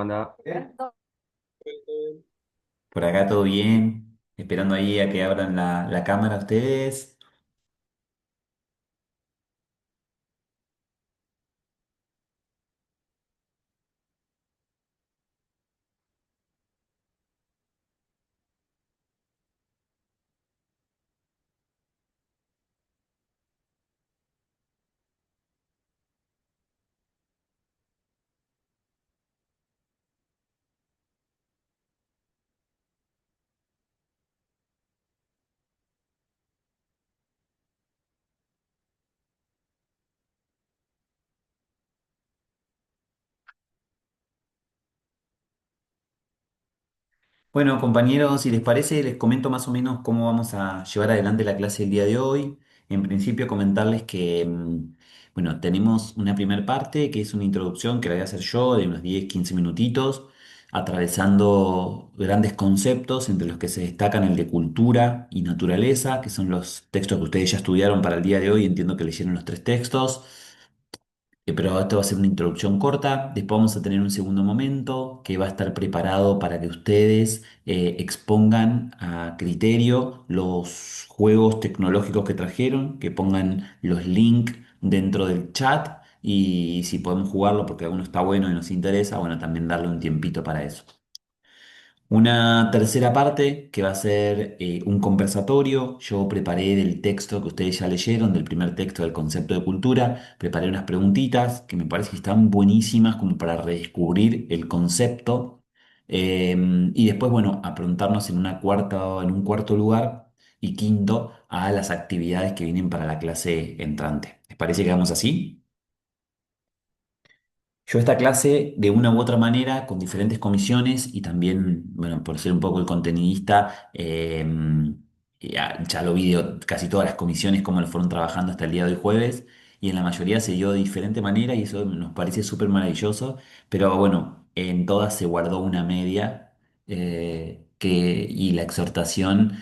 ¿cómo anda? Por acá todo bien, esperando ahí a que abran la cámara ustedes. Bueno, compañeros, si les parece, les comento más o menos cómo vamos a llevar adelante la clase el día de hoy. En principio, comentarles que, bueno, tenemos una primera parte que es una introducción que la voy a hacer yo de unos 10, 15 minutitos, atravesando grandes conceptos entre los que se destacan el de cultura y naturaleza, que son los textos que ustedes ya estudiaron para el día de hoy. Entiendo que leyeron los tres textos. Pero esto va a ser una introducción corta. Después vamos a tener un segundo momento que va a estar preparado para que ustedes expongan a criterio los juegos tecnológicos que trajeron, que pongan los links dentro del chat y si podemos jugarlo porque alguno está bueno y nos interesa, bueno, también darle un tiempito para eso. Una tercera parte que va a ser un conversatorio. Yo preparé del texto que ustedes ya leyeron, del primer texto del concepto de cultura, preparé unas preguntitas que me parece que están buenísimas como para redescubrir el concepto. Y después, bueno, a preguntarnos en un cuarto lugar y quinto a las actividades que vienen para la clase entrante. ¿Les parece que vamos así? Yo esta clase, de una u otra manera, con diferentes comisiones y también, bueno, por ser un poco el contenidista, ya lo vi de casi todas las comisiones, cómo lo fueron trabajando hasta el día de hoy jueves, y en la mayoría se dio de diferente manera y eso nos parece súper maravilloso, pero bueno, en todas se guardó una media y la exhortación,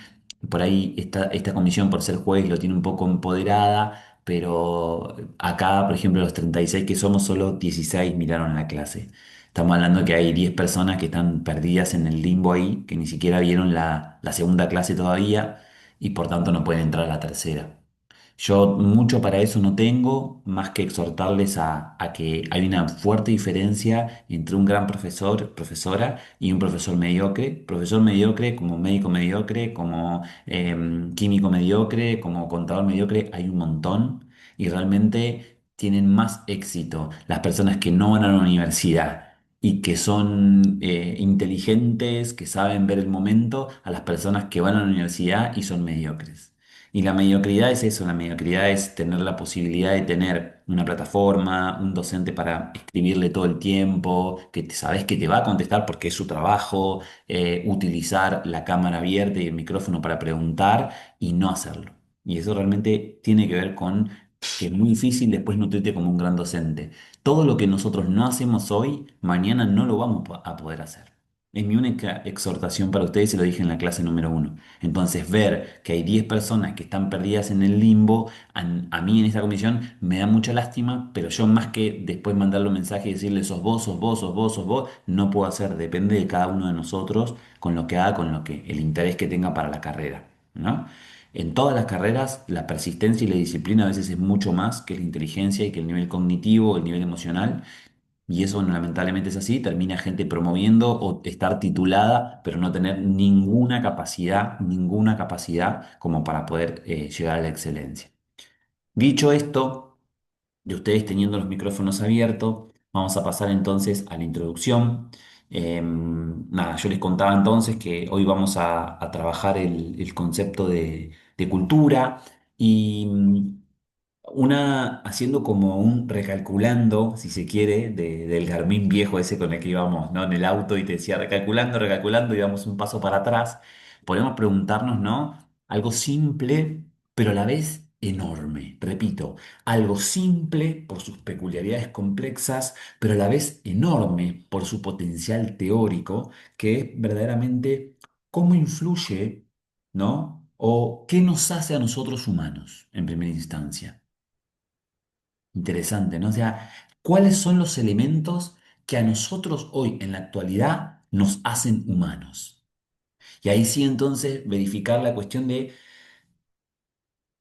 por ahí esta comisión, por ser jueves, lo tiene un poco empoderada, pero acá, por ejemplo, los 36 que somos, solo 16 miraron la clase. Estamos hablando que hay 10 personas que están perdidas en el limbo ahí, que ni siquiera vieron la segunda clase todavía y por tanto no pueden entrar a la tercera. Yo mucho para eso no tengo, más que exhortarles a que hay una fuerte diferencia entre un gran profesor, profesora y un profesor mediocre. Profesor mediocre como médico mediocre, como químico mediocre, como contador mediocre, hay un montón y realmente tienen más éxito las personas que no van a la universidad y que son inteligentes, que saben ver el momento, a las personas que van a la universidad y son mediocres. Y la mediocridad es eso, la mediocridad es tener la posibilidad de tener una plataforma, un docente para escribirle todo el tiempo, que sabes que te va a contestar porque es su trabajo, utilizar la cámara abierta y el micrófono para preguntar y no hacerlo. Y eso realmente tiene que ver con que es muy difícil después nutrirte como un gran docente. Todo lo que nosotros no hacemos hoy, mañana no lo vamos a poder hacer. Es mi única exhortación para ustedes, se lo dije en la clase número 1. Entonces, ver que hay 10 personas que están perdidas en el limbo, a mí en esta comisión me da mucha lástima, pero yo más que después mandarle un mensaje y decirle sos vos, sos vos, sos vos, sos vos, no puedo hacer, depende de cada uno de nosotros con lo que haga, con lo que, el interés que tenga para la carrera, ¿no? En todas las carreras, la persistencia y la disciplina a veces es mucho más que la inteligencia y que el nivel cognitivo, el nivel emocional. Y eso bueno, lamentablemente es así, termina gente promoviendo o estar titulada, pero no tener ninguna capacidad como para poder llegar a la excelencia. Dicho esto, de ustedes teniendo los micrófonos abiertos, vamos a pasar entonces a la introducción. Nada, yo les contaba entonces que hoy vamos a trabajar el concepto de cultura y haciendo como un recalculando, si se quiere, del Garmin viejo ese con el que íbamos, ¿no? En el auto y te decía recalculando, recalculando, y damos un paso para atrás. Podemos preguntarnos, ¿no? Algo simple, pero a la vez enorme. Repito, algo simple por sus peculiaridades complexas, pero a la vez enorme por su potencial teórico, que es verdaderamente cómo influye, ¿no? O qué nos hace a nosotros humanos, en primera instancia. Interesante, ¿no? O sea, ¿cuáles son los elementos que a nosotros hoy en la actualidad nos hacen humanos. Y ahí sí entonces verificar la cuestión de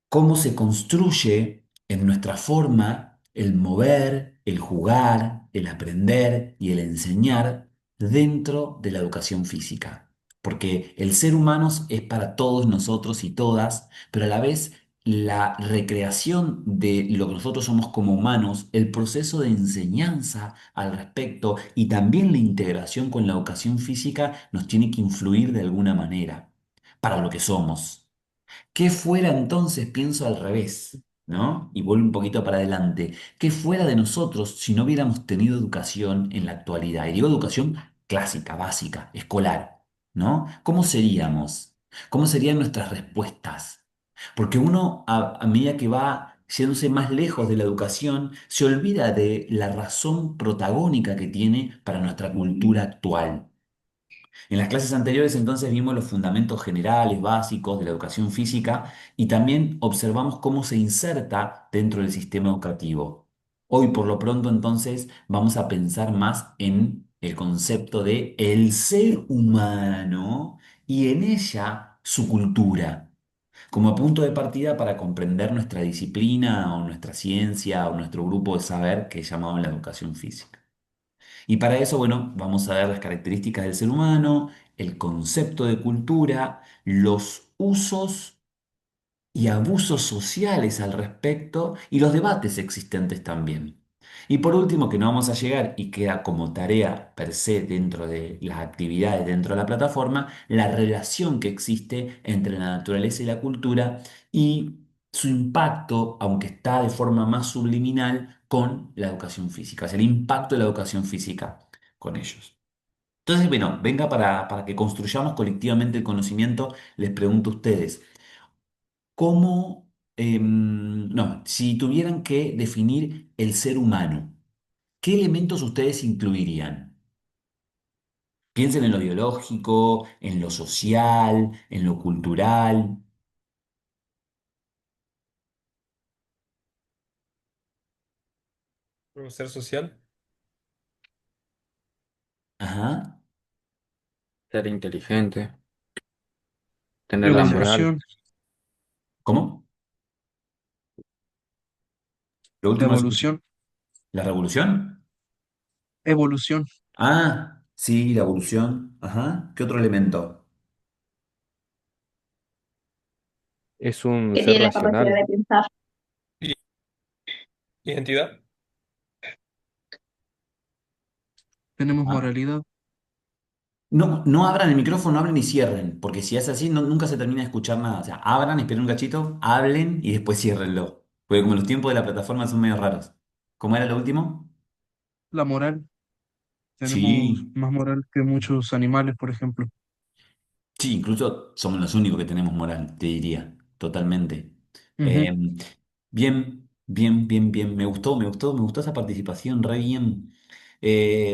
cómo se construye en nuestra forma el mover, el jugar, el aprender y el enseñar dentro de la educación física. Porque el ser humano es para todos nosotros y todas, pero a la vez la recreación de lo que nosotros somos como humanos, el proceso de enseñanza al respecto y también la integración con la educación física nos tiene que influir de alguna manera para lo que somos. ¿Qué fuera entonces, pienso al revés, ¿no? Y vuelvo un poquito para adelante. ¿Qué fuera de nosotros si no hubiéramos tenido educación en la actualidad? Y digo educación clásica, básica, escolar, ¿no? ¿Cómo seríamos? ¿Cómo serían nuestras respuestas? Porque uno, a medida que va yéndose más lejos de la educación, se olvida de la razón protagónica que tiene para nuestra cultura actual. En las clases anteriores entonces vimos los fundamentos generales, básicos de la educación física y también observamos cómo se inserta dentro del sistema educativo. Hoy por lo pronto entonces vamos a pensar más en el concepto de el ser humano y en ella su cultura, como punto de partida para comprender nuestra disciplina o nuestra ciencia o nuestro grupo de saber que es llamado la educación física. Y para eso, bueno, vamos a ver las características del ser humano, el concepto de cultura, los usos y abusos sociales al respecto y los debates existentes también. Y por último, que no vamos a llegar y queda como tarea per se dentro de las actividades dentro de la plataforma, la relación que existe entre la naturaleza y la cultura y su impacto, aunque está de forma más subliminal, con la educación física, es el impacto de la educación física con ellos. Entonces, bueno, venga para que construyamos colectivamente el conocimiento, les pregunto a ustedes. ¿Cómo, no, si tuvieran que definir el ser humano, ¿qué elementos ustedes incluirían? Piensen en lo biológico, en lo social, en lo cultural. Un ser social, Ajá. Ser inteligente, tener la moral. Evolución, ¿Cómo? Lo último no se escuchó. evolución, ¿La revolución? evolución. Ah, sí, la evolución. Ajá. ¿Qué otro elemento? Es un Que ser tiene la capacidad racional. de pensar. i- identidad, Tenemos Ah. moralidad. No, no abran el micrófono, hablen y cierren, porque si es así, nunca se termina de escuchar nada. O sea, abran, esperen un cachito, hablen y después ciérrenlo. Porque como los tiempos de la plataforma son medio raros. ¿Cómo era lo último? La moral. Tenemos Sí, más moral que muchos animales, por ejemplo. sí, incluso somos los únicos que tenemos moral, te diría, totalmente. Ujú. Eh, bien, bien, bien, bien. Me gustó esa participación, re bien. Eh,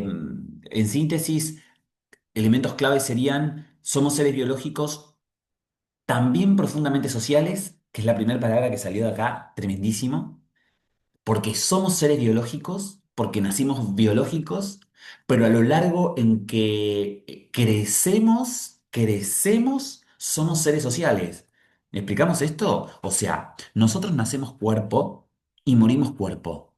en síntesis, elementos claves serían, somos seres biológicos también profundamente sociales, que es la primera palabra que salió de acá, tremendísimo, porque somos seres biológicos, porque nacimos biológicos, pero a lo largo en que crecemos, somos seres sociales. ¿Me explicamos esto? O sea, nosotros nacemos cuerpo y morimos cuerpo.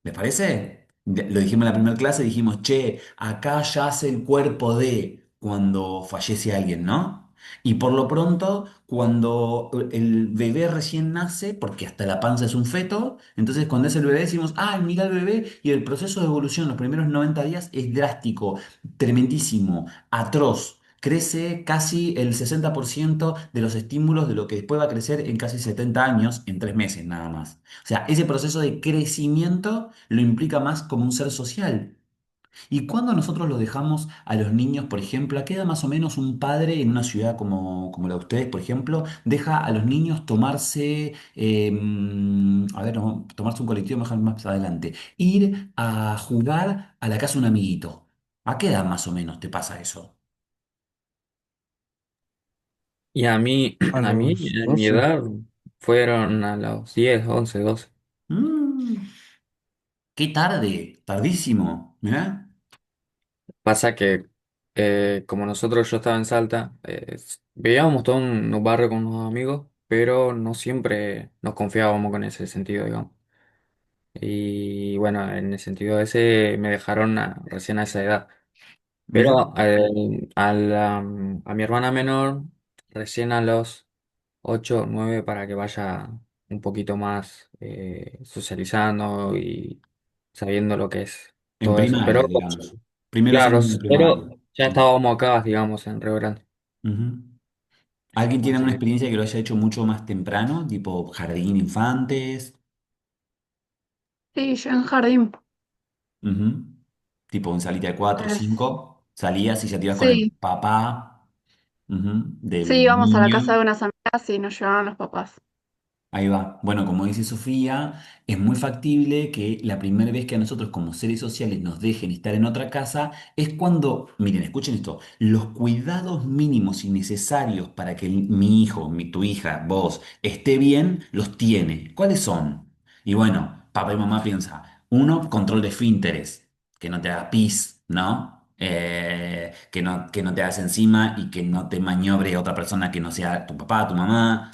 ¿Les parece? Lo dijimos en la primera clase, dijimos, che, acá yace el cuerpo de cuando fallece alguien, ¿no? Y por lo pronto, cuando el bebé recién nace, porque hasta la panza es un feto, entonces cuando es el bebé decimos, ah, mira el bebé, y el proceso de evolución, los primeros 90 días, es drástico, tremendísimo, atroz. Crece casi el 60% de los estímulos de lo que después va a crecer en casi 70 años, en 3 meses nada más. O sea, ese proceso de crecimiento lo implica más como un ser social. ¿Y cuando nosotros lo dejamos a los niños, por ejemplo, a qué edad más o menos un padre en una ciudad como la de ustedes, por ejemplo, deja a los niños tomarse, a ver, no, tomarse un colectivo más adelante, ir a jugar a la casa de un amiguito? ¿A qué edad más o menos te pasa eso? Y a mí, A a mí, los en mi 12. edad, fueron a los 10, 11, 12. Mm, qué tarde, tardísimo, ¿mirá? Pasa que como nosotros, yo estaba en Salta, vivíamos todo en un barrio con unos amigos, pero no siempre nos confiábamos con ese sentido, digamos. Y bueno, en el sentido ese me dejaron recién a esa edad. Mirá, Pero a mi hermana menor, recién a los 8 9 para que vaya un poquito más socializando y sabiendo lo que es en todo eso. primaria, Pero digamos. Primeros claro, años de primaria. pero ya estábamos acá, digamos, en Río Grande. Ujú. ¿Alguien tiene Así alguna que experiencia que lo haya hecho mucho más temprano, tipo jardín, infantes? Sí, yo en jardín. Ujú. Tipo en salita de 4 o Es- 5, salías y ya te ibas con el Sí, papá, ujú, sí, del íbamos a la niño. casa de unas amigas y nos llevaban los papás. Ahí va. Bueno, como dice Sofía, es muy factible que la primera vez que a nosotros como seres sociales nos dejen estar en otra casa es cuando, miren, escuchen esto, los cuidados mínimos y necesarios para que mi hijo, tu hija, vos, esté bien, los tiene. ¿Cuáles son? Y bueno, papá y mamá piensa, uno, control de esfínteres, que no te haga pis, ¿no? Que no te hagas encima y que no te maniobre otra persona que no sea tu papá, tu mamá.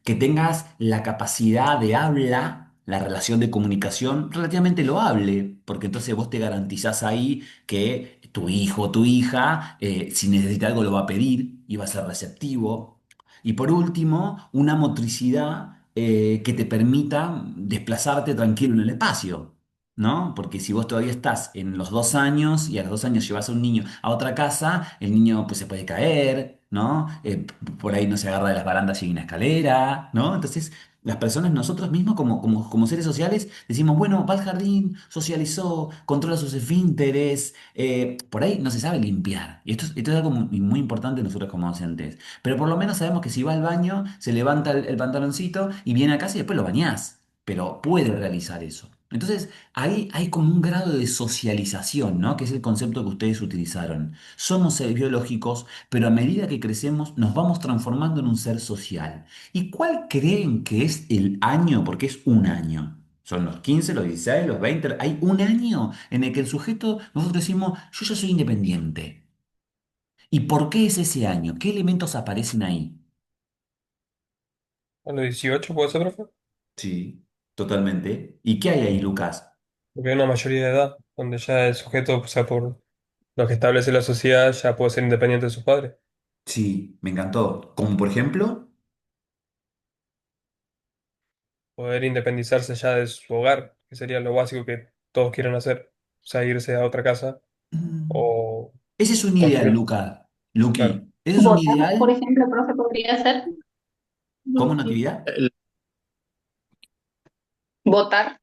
Que tengas la capacidad de habla, la relación de comunicación relativamente loable, porque entonces vos te garantizás ahí que tu hijo o tu hija, si necesita algo, lo va a pedir y va a ser receptivo. Y por último, una motricidad que te permita desplazarte tranquilo en el espacio. ¿No? Porque si vos todavía estás en los 2 años y a los 2 años llevas a un niño a otra casa, el niño pues se puede caer, ¿no? Por ahí no se agarra de las barandas y hay una escalera, ¿no? Entonces, las personas, nosotros mismos como seres sociales, decimos, bueno, va al jardín, socializó, controla sus esfínteres, por ahí no se sabe limpiar. Y esto es algo muy importante nosotros como docentes. Pero por lo menos sabemos que si va al baño, se levanta el pantaloncito y viene a casa y después lo bañás. Pero puede realizar eso. Entonces, ahí hay como un grado de socialización, ¿no? Que es el concepto que ustedes utilizaron. Somos seres biológicos, pero a medida que crecemos nos vamos transformando en un ser social. ¿Y cuál creen que es el año? Porque es un año. Son los 15, los 16, los 20. Hay un año en el que el sujeto, nosotros decimos, yo ya soy independiente. ¿Y por qué es ese año? ¿Qué elementos aparecen ahí? A los 18 puede ser, profe. Sí, totalmente. ¿Y qué hay ahí, Lucas? Porque hay una mayoría de edad, donde ya el sujeto, o sea, por lo que establece la sociedad, ya puede ser independiente de sus padres. Sí, me encantó. Como por ejemplo... Poder independizarse ya de su hogar, que sería lo básico que todos quieren hacer. O sea, irse a otra casa mm, o Ese es un ideal, construir. Luca. Claro. Luqui. Ese es un Votar, por ideal. ejemplo, profe, podría ser. ¿Cómo una actividad? Votar.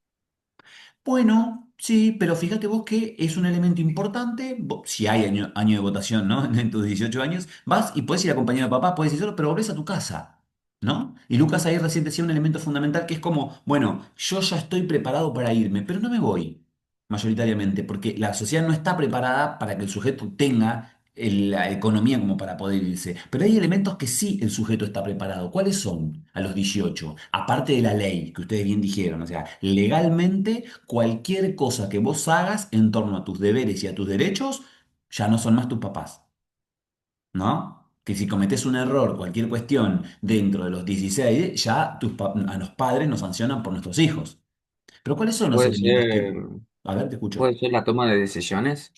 Bueno, sí, pero fíjate vos que es un elemento importante. Si hay año de votación, ¿no? En tus 18 años, vas y puedes ir acompañado de papá, puedes ir solo, pero volvés a tu casa, ¿no? Y Lucas ahí recién decía un elemento fundamental que es como, bueno, yo ya estoy preparado para irme, pero no me voy, mayoritariamente, porque la sociedad no está preparada para que el sujeto tenga la economía como para poder irse. Pero hay elementos que sí el sujeto está preparado. ¿Cuáles son a los 18? Aparte de la ley, que ustedes bien dijeron, o sea, legalmente cualquier cosa que vos hagas en torno a tus deberes y a tus derechos, ya no son más tus papás, ¿no? Que si cometés un error, cualquier cuestión dentro de los 16, ya a los padres nos sancionan por nuestros hijos. Pero ¿cuáles son los puede elementos ser, que... A ver, te escucho. puede ser la toma de decisiones.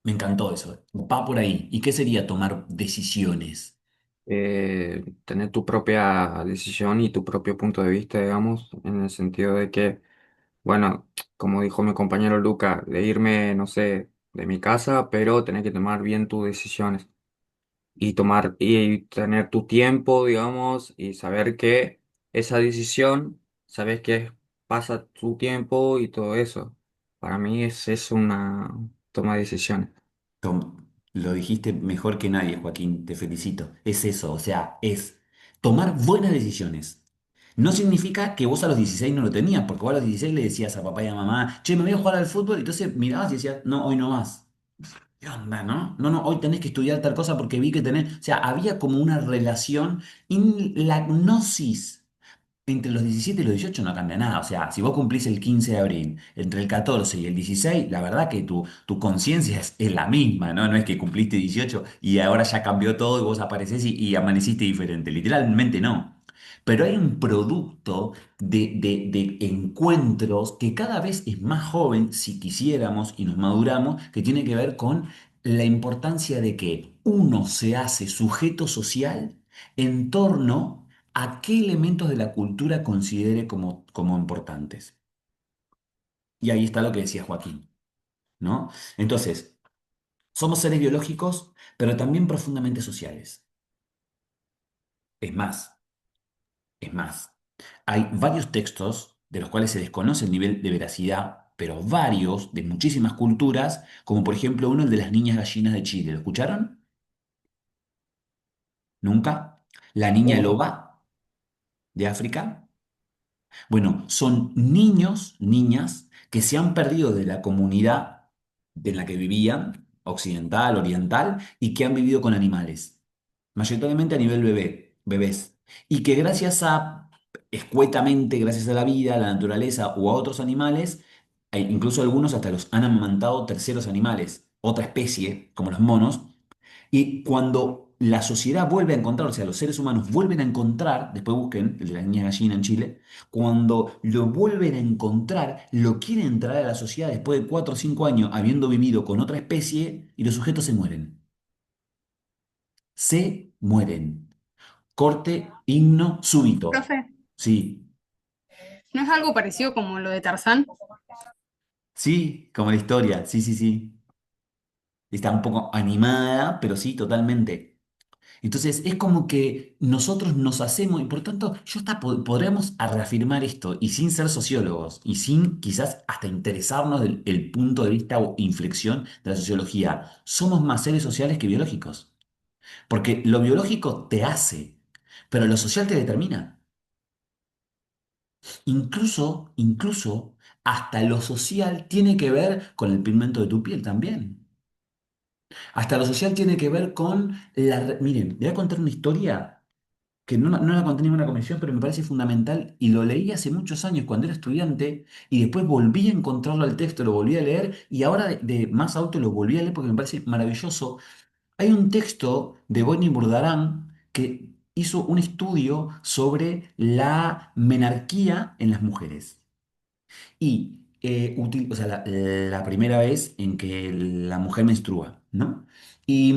Me encantó eso. Va por ahí. ¿Y qué sería tomar decisiones? Tener tu propia decisión y tu propio punto de vista, digamos, en el sentido de que, bueno, como dijo mi compañero Luca, de irme, no sé, de mi casa, pero tener que tomar bien tus decisiones y tomar y tener tu tiempo, digamos, y saber que esa decisión, sabes que pasa tu tiempo y todo eso. Para mí es una toma de decisiones. Lo dijiste mejor que nadie, Joaquín. Te felicito. Es eso. O sea, es tomar buenas decisiones. No significa que vos a los 16 no lo tenías, porque vos a los 16 le decías a papá y a mamá, che, me voy a jugar al fútbol, y entonces mirabas y decías, no, hoy no vas. ¿Qué onda, no? No, no, hoy tenés que estudiar tal cosa porque vi que tenés. O sea, había como una relación in la gnosis. entre los 17 y los 18 no cambia nada. O sea, si vos cumplís el 15 de abril, entre el 14 y el 16, la verdad que tu conciencia es la misma, ¿no? No es que cumpliste 18 y ahora ya cambió todo y vos aparecés y amaneciste diferente. Literalmente no. Pero hay un producto de encuentros que cada vez es más joven, si quisiéramos y nos maduramos, que tiene que ver con la importancia de que uno se hace sujeto social en torno a qué elementos de la cultura considere como importantes. Y ahí está lo que decía Joaquín, ¿no? Entonces, somos seres biológicos, pero también profundamente sociales. Es más, es más. Hay varios textos de los cuales se desconoce el nivel de veracidad, pero varios de muchísimas culturas, como por ejemplo uno, el de las niñas gallinas de Chile. ¿Lo escucharon? ¿Nunca? La niña No, no. loba de África. Bueno, son niños, niñas que se han perdido de la comunidad en la que vivían, occidental, oriental, y que han vivido con animales, mayoritariamente a nivel bebés, y que gracias a, escuetamente, gracias a la vida, a la naturaleza o a otros animales, e incluso algunos hasta los han amamantado terceros animales, otra especie, como los monos, y cuando la sociedad vuelve a encontrar, o sea, los seres humanos vuelven a encontrar, después busquen el de la niña gallina en Chile, cuando lo vuelven a encontrar, lo quieren traer a la sociedad después de 4 o 5 años habiendo vivido con otra especie y los sujetos se mueren. Se mueren. Corte, himno, súbito. Profe, Sí, ¿no es algo parecido como lo de Tarzán? sí, como la historia, sí, sí, sí. Está un poco animada, pero sí, totalmente. Entonces es como que nosotros nos hacemos, y por tanto, yo hasta podríamos a reafirmar esto, y sin ser sociólogos, y sin quizás hasta interesarnos del el punto de vista o inflexión de la sociología, somos más seres sociales que biológicos. Porque lo biológico te hace, pero lo social te determina. Incluso, hasta lo social tiene que ver con el pigmento de tu piel también. Hasta lo social tiene que ver con la... Miren, le voy a contar una historia que no la conté en ninguna comisión, pero me parece fundamental y lo leí hace muchos años cuando era estudiante y después volví a encontrarlo al texto, lo volví a leer y ahora de más auto lo volví a leer porque me parece maravilloso. Hay un texto de Bonnie Burdarán que hizo un estudio sobre la menarquía en las mujeres. Y, o sea, la primera vez en que la mujer menstrua, ¿no? Y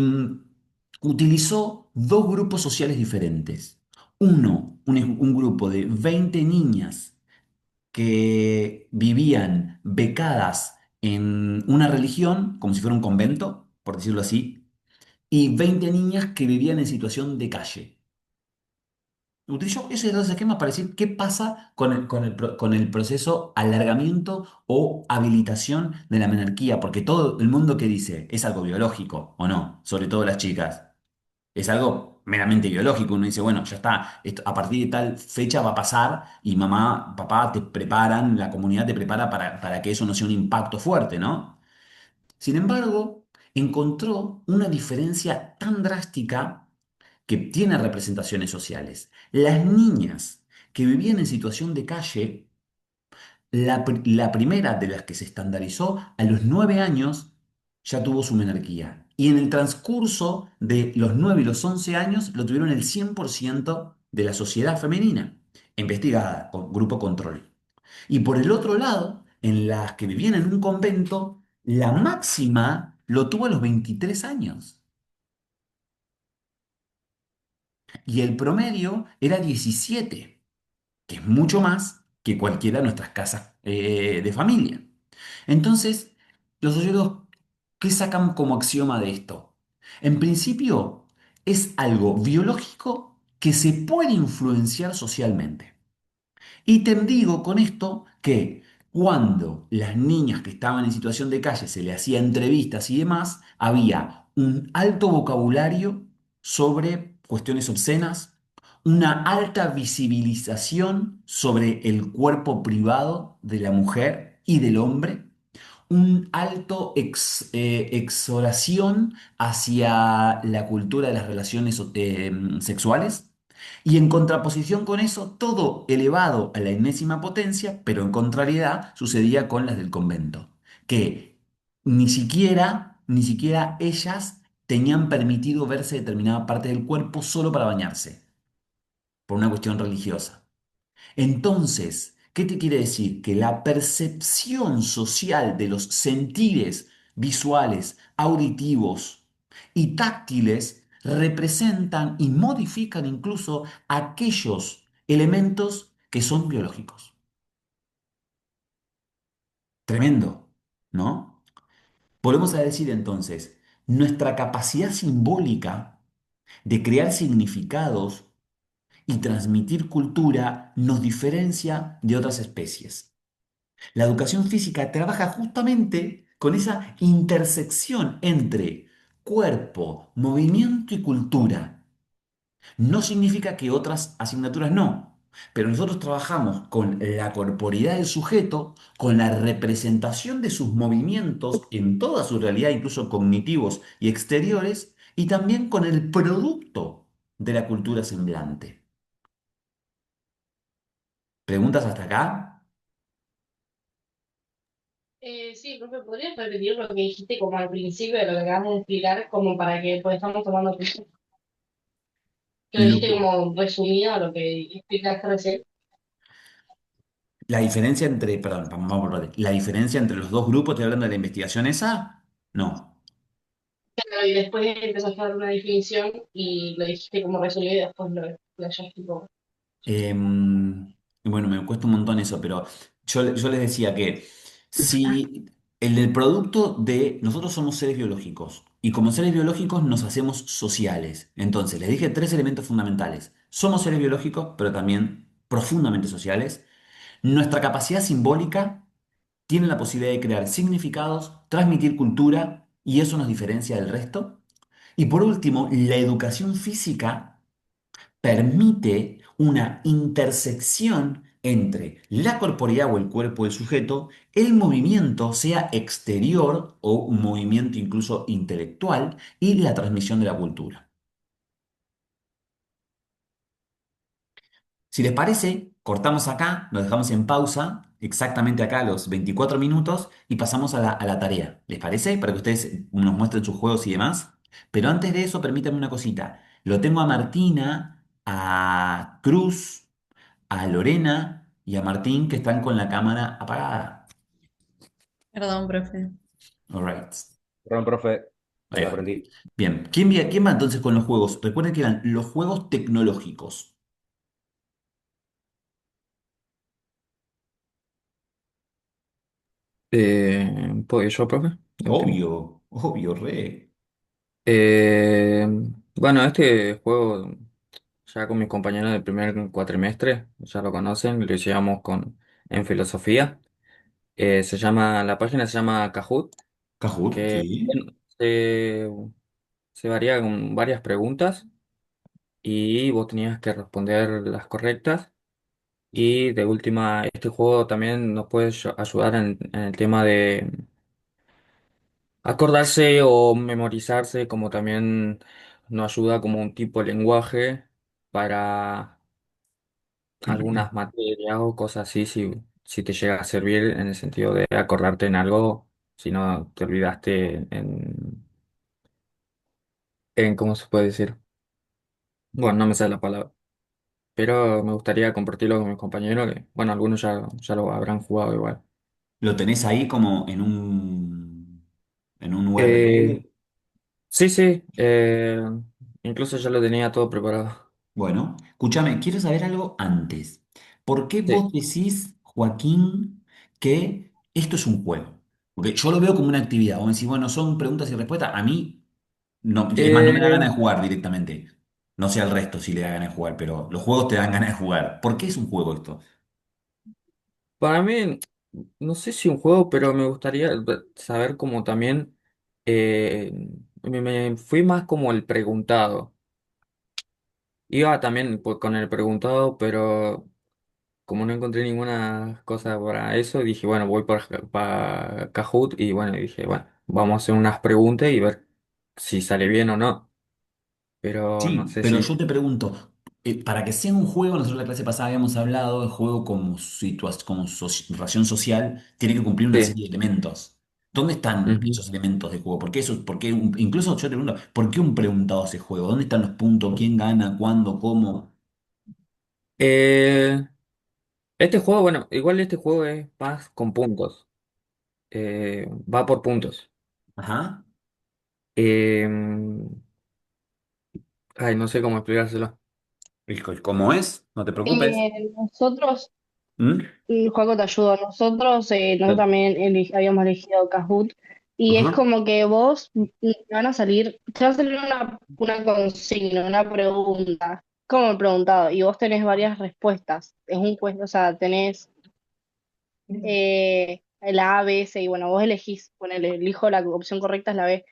utilizó dos grupos sociales diferentes. Uno, un grupo de 20 niñas que vivían becadas en una religión, como si fuera un convento, por decirlo así, y 20 niñas que vivían en situación de calle. Utilizó esos dos esquemas para decir qué pasa con el proceso alargamiento o habilitación de la menarquía, porque todo el mundo que dice es algo biológico o no, sobre todo las chicas, es algo meramente biológico. Uno dice, bueno, ya está, a partir de tal fecha va a pasar y mamá, papá te preparan, la comunidad te prepara para que eso no sea un impacto fuerte, ¿no? Sin embargo, encontró una diferencia tan drástica que tiene representaciones sociales. Las niñas que vivían en situación de calle, la primera de las que se estandarizó a los 9 años ya tuvo su menarquía. Y en el transcurso de los 9 y los 11 años lo tuvieron el 100% de la sociedad femenina, investigada con grupo control. Y por el otro lado, en las que vivían en un convento, la máxima lo tuvo a los 23 años. Y el promedio era 17, que es mucho más que cualquiera de nuestras casas de familia. Entonces, los sociólogos, ¿qué sacan como axioma de esto? En principio, es algo biológico que se puede influenciar socialmente. Y te digo con esto que cuando las niñas que estaban en situación de calle se le hacía entrevistas y demás, había un alto vocabulario sobre cuestiones obscenas, una alta visibilización sobre el cuerpo privado de la mujer y del hombre, un alto exoración hacia la cultura de las relaciones sexuales Y en contraposición con eso, todo elevado a la enésima potencia, pero en contrariedad sucedía con las del convento, que ni siquiera ellas tenían permitido verse determinada parte del cuerpo solo para bañarse, por una cuestión religiosa. Entonces, ¿qué te quiere decir? Que la percepción social de los sentires visuales, auditivos y táctiles representan y modifican incluso aquellos elementos que son biológicos. Tremendo, ¿no? Volvemos a decir entonces, nuestra capacidad simbólica de crear significados y transmitir cultura nos diferencia de otras especies. La educación física trabaja justamente con esa intersección entre cuerpo, movimiento y cultura. No significa que otras asignaturas no, pero nosotros trabajamos con la corporeidad del sujeto, con la representación de sus movimientos en toda su realidad, incluso cognitivos y exteriores, y también con el producto de la cultura semblante. ¿Preguntas hasta acá? Sí, profe, ¿podrías repetir lo que dijiste como al principio de lo que acabamos de explicar, como para que, pues estamos tomando tiempo? Que lo Lo dijiste que, como resumido a lo que explicaste recién. La diferencia entre, perdón, vamos por orden. La diferencia entre los dos grupos, estoy hablando de la investigación esa, no. Claro, y después empezaste a dar una definición y lo dijiste como resumido y después lo explayaste un poco. Y bueno, me cuesta un montón eso, pero yo les decía que si el producto de nosotros somos seres biológicos y como seres biológicos nos hacemos sociales. Entonces, les dije tres elementos fundamentales. Somos seres biológicos, pero también profundamente sociales. Nuestra capacidad simbólica tiene la posibilidad de crear significados, transmitir cultura, y eso nos diferencia del resto. Y por último, la educación física permite una intersección entre la corporeidad o el cuerpo del sujeto, el movimiento, sea exterior o un movimiento incluso intelectual, y la transmisión de la cultura. Si les parece, cortamos acá, lo dejamos en pausa, exactamente acá a los 24 minutos, y pasamos a la tarea. ¿Les parece? Para que ustedes nos muestren sus juegos y demás. Pero antes de eso, permítanme una cosita. Lo tengo a Martina, a Cruz, a Lorena y a Martín que están con la cámara apagada. Perdón, profe. All right. Perdón, profe, Ahí ahí va. aprendí. Bien. ¿Quién va entonces con los juegos? Recuerden que eran los juegos tecnológicos. ¿Puedo ir yo, profe? De último. Obvio, obvio, re. Eh, bueno, este juego, ya con mis compañeros del primer cuatrimestre, ya lo conocen, lo hicimos en filosofía. La página se llama Kahoot, Kahoot, que sí. bueno, se varía con varias preguntas y vos tenías que responder las correctas. Y de última, este juego también nos puede ayudar en el tema de acordarse o memorizarse, como también nos ayuda como un tipo de lenguaje para algunas materias o cosas así, si te llega a servir en el sentido de acordarte en algo, si no te olvidaste ¿cómo se puede decir? Bueno, no me sale la palabra, pero me gustaría compartirlo con mis compañeros, que bueno, algunos ya lo habrán jugado igual. Lo tenés ahí como en un Eh, URL. sí, sí, incluso ya lo tenía todo preparado. Bueno, escúchame, quiero saber algo antes. ¿Por qué Sí. vos decís, Joaquín, que esto es un juego? Porque yo lo veo como una actividad. Vos me decís, bueno, son preguntas y respuestas. A mí, no, es más, no me da Eh, ganas de jugar directamente. No sé al resto si le da ganas de jugar, pero los juegos te dan ganas de jugar. ¿Por qué es un juego esto? para mí, no sé si un juego, pero me gustaría saber como también, eh, me fui más como el preguntado. Iba también pues, con el preguntado, pero como no encontré ninguna cosa para eso, dije, bueno, voy para Kahoot y bueno, dije, bueno, vamos a hacer unas preguntas y ver si sale bien o no. Pero no Sí, sé pero si... yo te pregunto, para que sea un juego, nosotros en la clase pasada habíamos hablado, el juego como, como relación social tiene que cumplir una Sí. serie de elementos. ¿Dónde están Ujú. esos elementos de juego? ¿Por qué eso? ¿Por qué incluso yo te pregunto, ¿por qué un preguntado hace juego? ¿Dónde están los puntos? ¿Quién gana? ¿Cuándo? ¿Cómo? Eh, este juego, bueno, igual este juego es más con puntos. Va por puntos. Ajá. Eh, ay, no sé cómo explicárselo. ¿Cómo es? No te preocupes. Nosotros, ¿Mm? Juaco te ayudo, nosotros también habíamos elegido Kahoot y es Ajá. como que vos te va a salir una consigna, una pregunta, como he preguntado, y vos tenés varias respuestas. Es un o sea, tenés la A, B, C, y bueno, vos elegís, ponele, elijo la opción correcta es la B.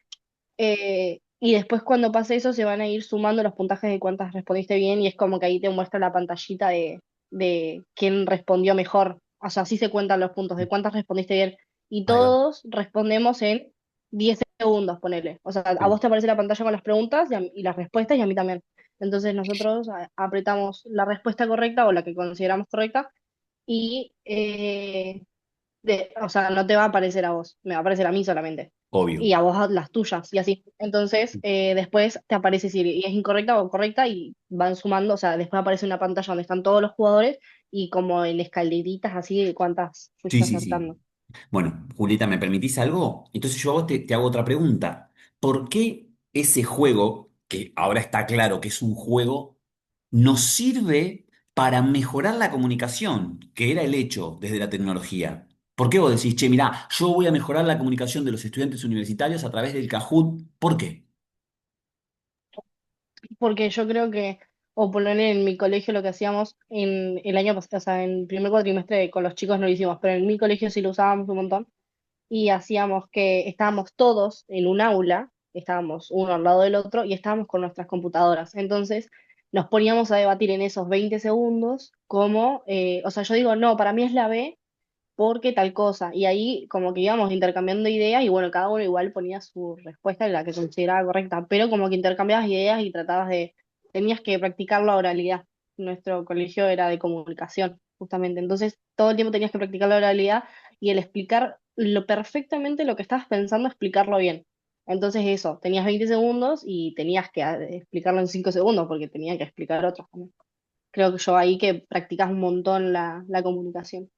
Y después cuando pase eso se van a ir sumando los puntajes de cuántas respondiste bien y es como que ahí te muestra la pantallita de quién respondió mejor. O sea, así se cuentan los puntos de cuántas respondiste bien. Y Ahí va. todos respondemos en 10 segundos, ponele. O sea, a vos Bien. te aparece la pantalla con las preguntas y las respuestas y a mí también. Entonces nosotros apretamos la respuesta correcta o la que consideramos correcta y o sea, no te va a aparecer a vos, me va a aparecer a mí solamente. Obvio. Y a vos las tuyas, y así. Entonces, después te aparece si es incorrecta o correcta y van sumando, o sea, después aparece una pantalla donde están todos los jugadores y como en escaleritas así de cuántas Sí, fuiste sí, sí. acertando. Bueno, Julieta, ¿me permitís algo? Entonces yo a vos te hago otra pregunta. ¿Por qué ese juego, que ahora está claro que es un juego, nos sirve para mejorar la comunicación, que era el hecho desde la tecnología? ¿Por qué vos decís, che, mirá, yo voy a mejorar la comunicación de los estudiantes universitarios a través del Kahoot? ¿Por qué? Porque yo creo que, o por lo menos en mi colegio lo que hacíamos en el año pasado, o sea, en el primer cuatrimestre con los chicos no lo hicimos, pero en mi colegio sí lo usábamos un montón y hacíamos que estábamos todos en un aula, estábamos uno al lado del otro y estábamos con nuestras computadoras. Entonces nos poníamos a debatir en esos 20 segundos como, o sea, yo digo, no, para mí es la B porque tal cosa. Y ahí como que íbamos intercambiando ideas y bueno, cada uno igual ponía su respuesta, la que consideraba correcta, pero como que intercambiabas ideas y tenías que practicar la oralidad. Nuestro colegio era de comunicación, justamente. Entonces todo el tiempo tenías que practicar la oralidad y el explicar perfectamente lo que estabas pensando, explicarlo bien. Entonces eso, tenías 20 segundos y tenías que explicarlo en 5 segundos porque tenía que explicar otros también. Creo que yo ahí que practicas un montón la comunicación.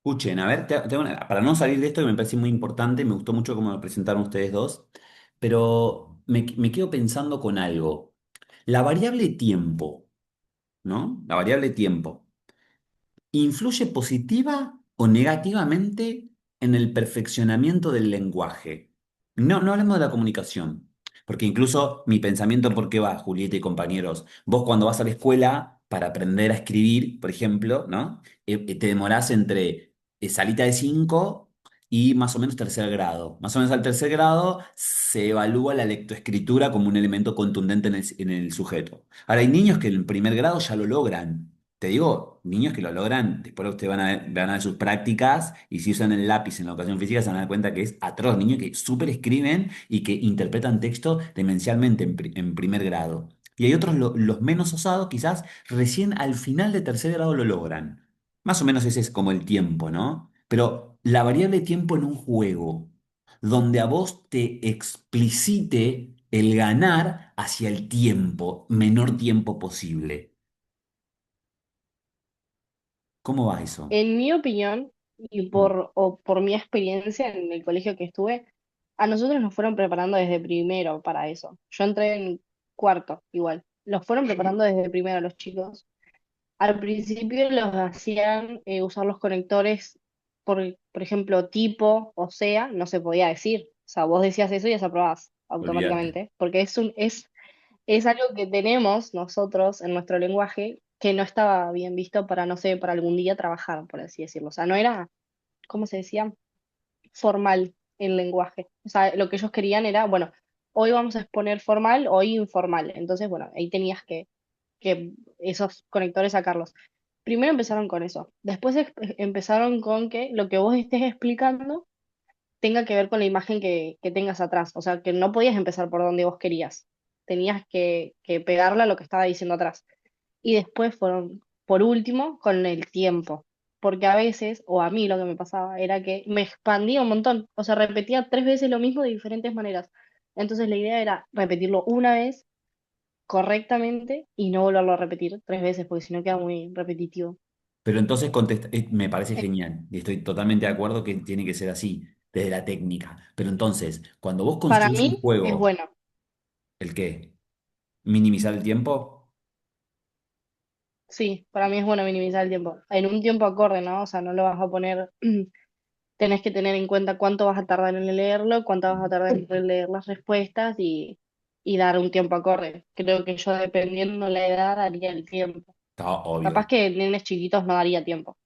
Escuchen, a ver, para no salir de esto, que me parece muy importante, me gustó mucho cómo me presentaron ustedes dos, pero me quedo pensando con algo. La variable tiempo, ¿no? La variable tiempo. ¿Influye positiva o negativamente en el perfeccionamiento del lenguaje? No, no hablemos de la comunicación, porque incluso mi pensamiento, ¿por qué va, Julieta y compañeros? Vos cuando vas a la escuela para aprender a escribir, por ejemplo, ¿no? Te demorás entre salita de 5 y más o menos tercer grado. Más o menos al tercer grado se evalúa la lectoescritura como un elemento contundente en el sujeto. Ahora, hay niños que en primer grado ya lo logran. Te digo, niños que lo logran, después ustedes van a ver sus prácticas y si usan el lápiz en la educación física se van a dar cuenta que es atroz. Niños que súper escriben y que interpretan texto demencialmente en primer grado. Y hay otros, los menos osados, quizás recién al final de tercer grado lo logran. Más o menos ese es como el tiempo, ¿no? Pero la variable tiempo en un juego, donde a vos te explicite el ganar hacia el tiempo, menor tiempo posible. ¿Cómo va eso? En mi opinión, y Mm. por mi experiencia en el colegio que estuve, a nosotros nos fueron preparando desde primero para eso. Yo entré en cuarto, igual. Los fueron preparando desde primero los chicos. Al principio los hacían usar los conectores, por ejemplo, tipo o sea, no se podía decir. O sea, vos decías eso y desaprobabas Olvídate. automáticamente, porque es algo que tenemos nosotros en nuestro lenguaje que no estaba bien visto para, no sé, para algún día trabajar, por así decirlo. O sea, no era, ¿cómo se decía? Formal el lenguaje. O sea, lo que ellos querían era, bueno, hoy vamos a exponer formal, hoy informal. Entonces, bueno, ahí tenías que esos conectores sacarlos. Primero empezaron con eso. Después empezaron con que lo que vos estés explicando tenga que ver con la imagen que tengas atrás. O sea, que no podías empezar por donde vos querías. tenías que pegarle a lo que estaba diciendo atrás. Y después fueron, por último, con el tiempo. Porque a veces, o a mí lo que me pasaba, era que me expandía un montón. O sea, repetía 3 veces lo mismo de diferentes maneras. Entonces la idea era repetirlo una vez correctamente y no volverlo a repetir 3 veces, porque si no queda muy repetitivo. Pero entonces me parece genial y estoy totalmente de acuerdo que tiene que ser así, desde la técnica. Pero entonces, cuando vos Para construís un mí es juego, bueno. ¿el qué? ¿Minimizar el tiempo? Sí, para mí es bueno minimizar el tiempo. En un tiempo acorde, ¿no? O sea, no lo vas a poner, tenés que tener en cuenta cuánto vas a tardar en leerlo, cuánto vas a tardar en leer las respuestas y dar un tiempo acorde. Creo que yo, dependiendo de la edad, daría el tiempo. Está obvio. Capaz que en nenes chiquitos no daría tiempo,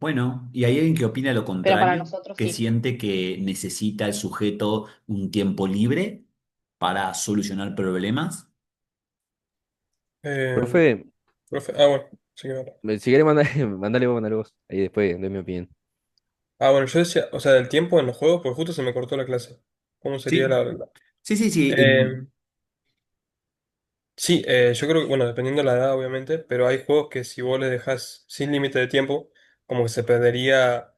Bueno, ¿y hay alguien que opina lo pero para contrario? nosotros ¿Que sí. siente que necesita el sujeto un tiempo libre para solucionar problemas? Eh, Profe, bueno, sí que me si querés mandar, mandale vos, ahí después doy mi opinión. bueno, yo decía, o sea, del tiempo en los juegos, pues justo se me cortó la clase. ¿Cómo sería Sí, sí, sí, sí. Eh, sí, yo creo que, bueno, dependiendo de la edad, obviamente, pero hay juegos que si vos le dejas sin límite de tiempo, como que se perdería,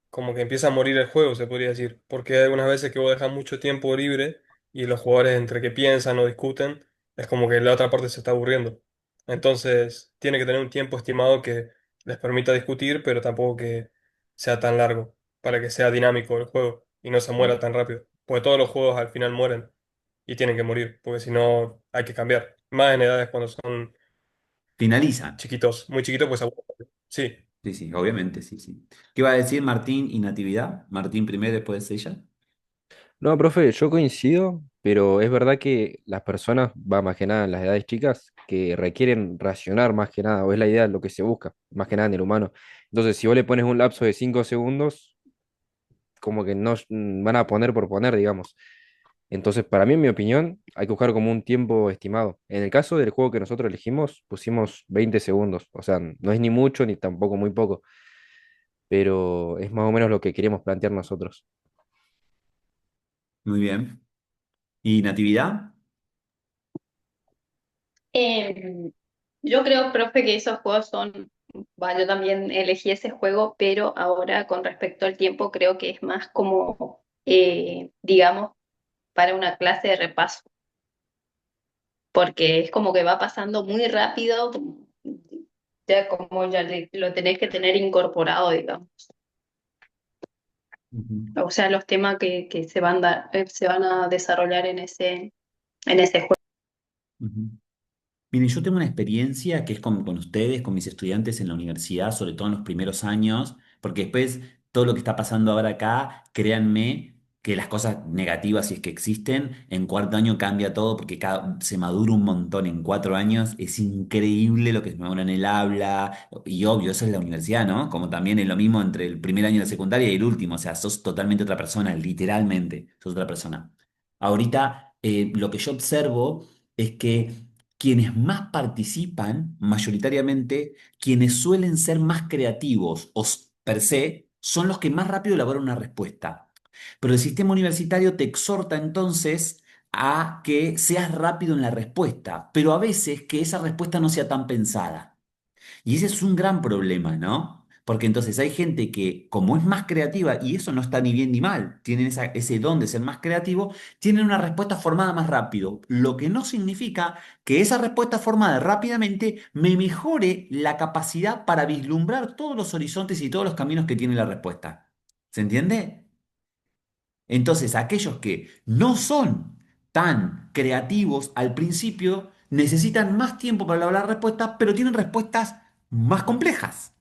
como que empieza a morir el juego, se podría decir. Porque hay algunas veces que vos dejas mucho tiempo libre y los jugadores entre que piensan o discuten, es como que la otra parte se está aburriendo. Entonces, tiene que tener un tiempo estimado que les permita discutir, pero tampoco que sea tan largo, para que sea dinámico el juego y no se muera tan rápido. Porque todos los juegos al final mueren y tienen que morir, porque si no hay que cambiar. Más en edades cuando son Finalizan. chiquitos, muy chiquitos, pues se aburren. Sí. Sí, sí, obviamente, sí, sí. ¿Qué va a decir Martín y Natividad? Martín primero, después ella. No, profe, yo coincido, pero es verdad que las personas, va más que nada en las edades chicas, que requieren racionar más que nada, o es la idea de lo que se busca, más que nada en el humano. Entonces, si vos le pones un lapso de 5 segundos, como que no van a poner por poner, digamos. Entonces, para mí, en mi opinión, hay que buscar como un tiempo estimado. En el caso del juego que nosotros elegimos, pusimos 20 segundos. O sea, no es ni mucho ni tampoco muy poco, pero es más o menos lo que queríamos plantear nosotros. Muy bien. ¿Y Natividad? Em, yo creo, profe, que esos juegos son, va, yo también elegí ese juego, pero ahora con respecto al tiempo creo que es más como, digamos, para una clase de repaso, porque es como que va pasando muy rápido, ya como ya lo tenés que tener incorporado, digamos. Ujú, O sea, los temas que se van a desarrollar en ese juego. ujú. Miren, yo tengo una experiencia que es con ustedes, con mis estudiantes en la universidad, sobre todo en los primeros años, porque después todo lo que está pasando ahora acá, créanme que las cosas negativas, si es que existen, en cuarto año cambia todo porque se madura un montón en 4 años. Es increíble lo que se madura en el habla, y obvio, eso es la universidad, ¿no? Como también es lo mismo entre el primer año de la secundaria y el último, o sea, sos totalmente otra persona, literalmente, sos otra persona. Ahorita, lo que yo observo es que quienes más participan, mayoritariamente, quienes suelen ser más creativos per se, son los que más rápido elaboran una respuesta. Pero el sistema universitario te exhorta entonces a que seas rápido en la respuesta, pero a veces que esa respuesta no sea tan pensada. Y ese es un gran problema, ¿no? Porque entonces hay gente que, como es más creativa, y eso no está ni bien ni mal, tienen ese don de ser más creativo, tienen una respuesta formada más rápido, lo que no significa que esa respuesta formada rápidamente me mejore la capacidad para vislumbrar todos los horizontes y todos los caminos que tiene la respuesta. ¿Se entiende? Entonces, aquellos que no son tan creativos al principio necesitan más tiempo para elaborar respuestas, pero tienen respuestas más complejas.